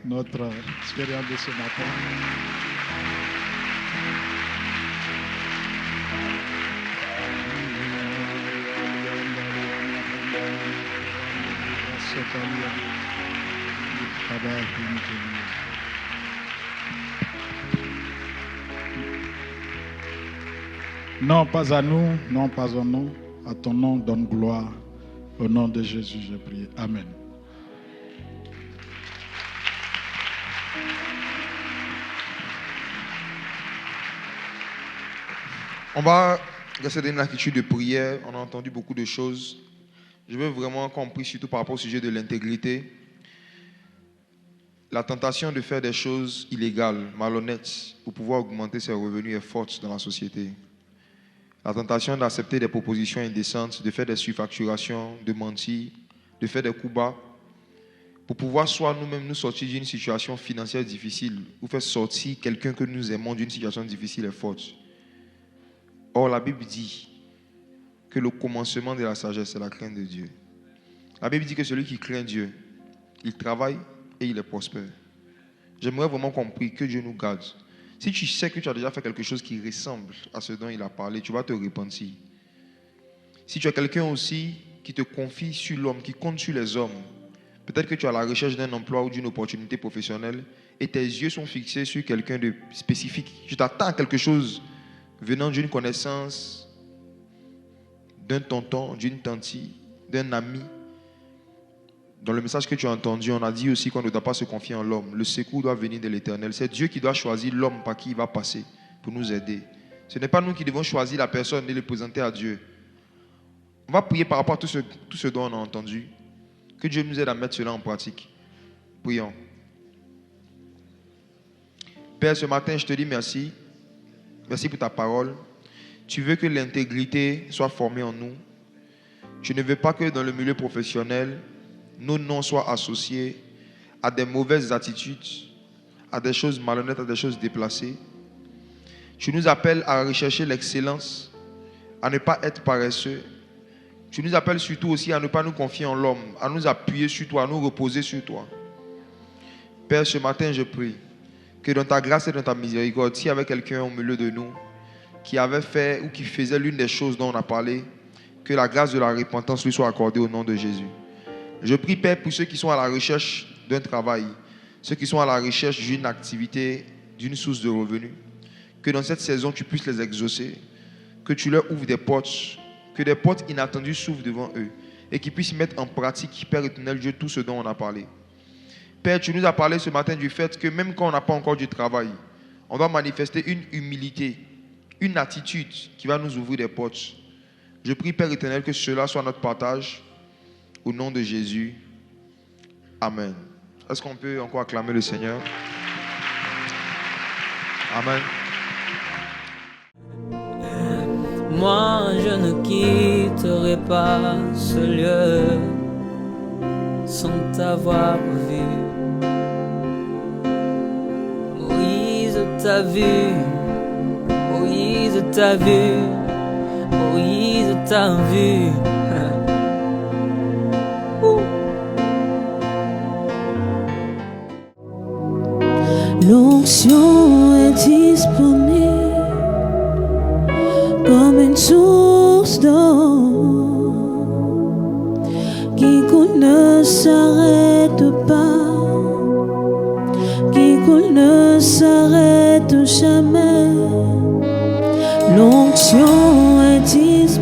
notre expérience de ce matin. Non, pas à nous, non, pas à nous. À ton nom, donne gloire. Au nom de Jésus, j'ai prié. Amen. On va rester dans une attitude de prière. On a entendu beaucoup de choses. Je veux vraiment qu'on prie surtout par rapport au sujet de l'intégrité. La tentation de faire des choses illégales, malhonnêtes, pour pouvoir augmenter ses revenus est forte dans la société. La tentation d'accepter des propositions indécentes, de faire des surfacturations, de mentir, de faire des coups bas, pour pouvoir soit nous-mêmes nous sortir d'une situation financière difficile ou faire sortir quelqu'un que nous aimons d'une situation difficile est forte. Or, la Bible dit que le commencement de la sagesse, c'est la crainte de Dieu. La Bible dit que celui qui craint Dieu, il travaille et il est prospère. J'aimerais vraiment qu'on prie, que Dieu nous garde. Si tu sais que tu as déjà fait quelque chose qui ressemble à ce dont il a parlé, tu vas te repentir. Si tu as quelqu'un aussi qui te confie sur l'homme, qui compte sur les hommes, peut-être que tu es à la recherche d'un emploi ou d'une opportunité professionnelle et tes yeux sont fixés sur quelqu'un de spécifique. Tu t'attends à quelque chose venant d'une connaissance, d'un tonton, d'une tante, d'un ami. Dans le message que tu as entendu, on a dit aussi qu'on ne doit pas se confier en l'homme. Le secours doit venir de l'Éternel. C'est Dieu qui doit choisir l'homme par qui il va passer pour nous aider. Ce n'est pas nous qui devons choisir la personne et le présenter à Dieu. On va prier par rapport à tout ce dont on a entendu. Que Dieu nous aide à mettre cela en pratique. Prions. Père, ce matin, je te dis merci. Merci pour ta parole. Tu veux que l'intégrité soit formée en nous. Tu ne veux pas que dans le milieu professionnel, nos noms soient associés à des mauvaises attitudes, à des choses malhonnêtes, à des choses déplacées. Tu nous appelles à rechercher l'excellence, à ne pas être paresseux. Tu nous appelles surtout aussi à ne pas nous confier en l'homme, à nous appuyer sur toi, à nous reposer sur toi. Père, ce matin, je prie que dans ta grâce et dans ta miséricorde, s'il y avait quelqu'un au milieu de nous qui avait fait ou qui faisait l'une des choses dont on a parlé, que la grâce de la repentance lui soit accordée au nom de Jésus. Je prie, Père, pour ceux qui sont à la recherche d'un travail, ceux qui sont à la recherche d'une activité, d'une source de revenus, que dans cette saison, tu puisses les exaucer, que tu leur ouvres des portes, que des portes inattendues s'ouvrent devant eux et qu'ils puissent mettre en pratique, Père éternel Dieu, tout ce dont on a parlé. Père, tu nous as parlé ce matin du fait que même quand on n'a pas encore du travail, on doit manifester une humilité, une attitude qui va nous ouvrir des portes. Je prie, Père éternel, que cela soit notre partage. Au nom de Jésus. Amen. Est-ce qu'on peut encore acclamer le Seigneur? Amen. Moi, je ne quitterai pas ce lieu sans t'avoir vu. Moïse t'a vu, Moïse t'a vu, Moïse t'a vu. L'onction est disponible comme une source d'eau qui coule ne s'arrête pas, qui coule ne s'arrête jamais. L'onction est disponible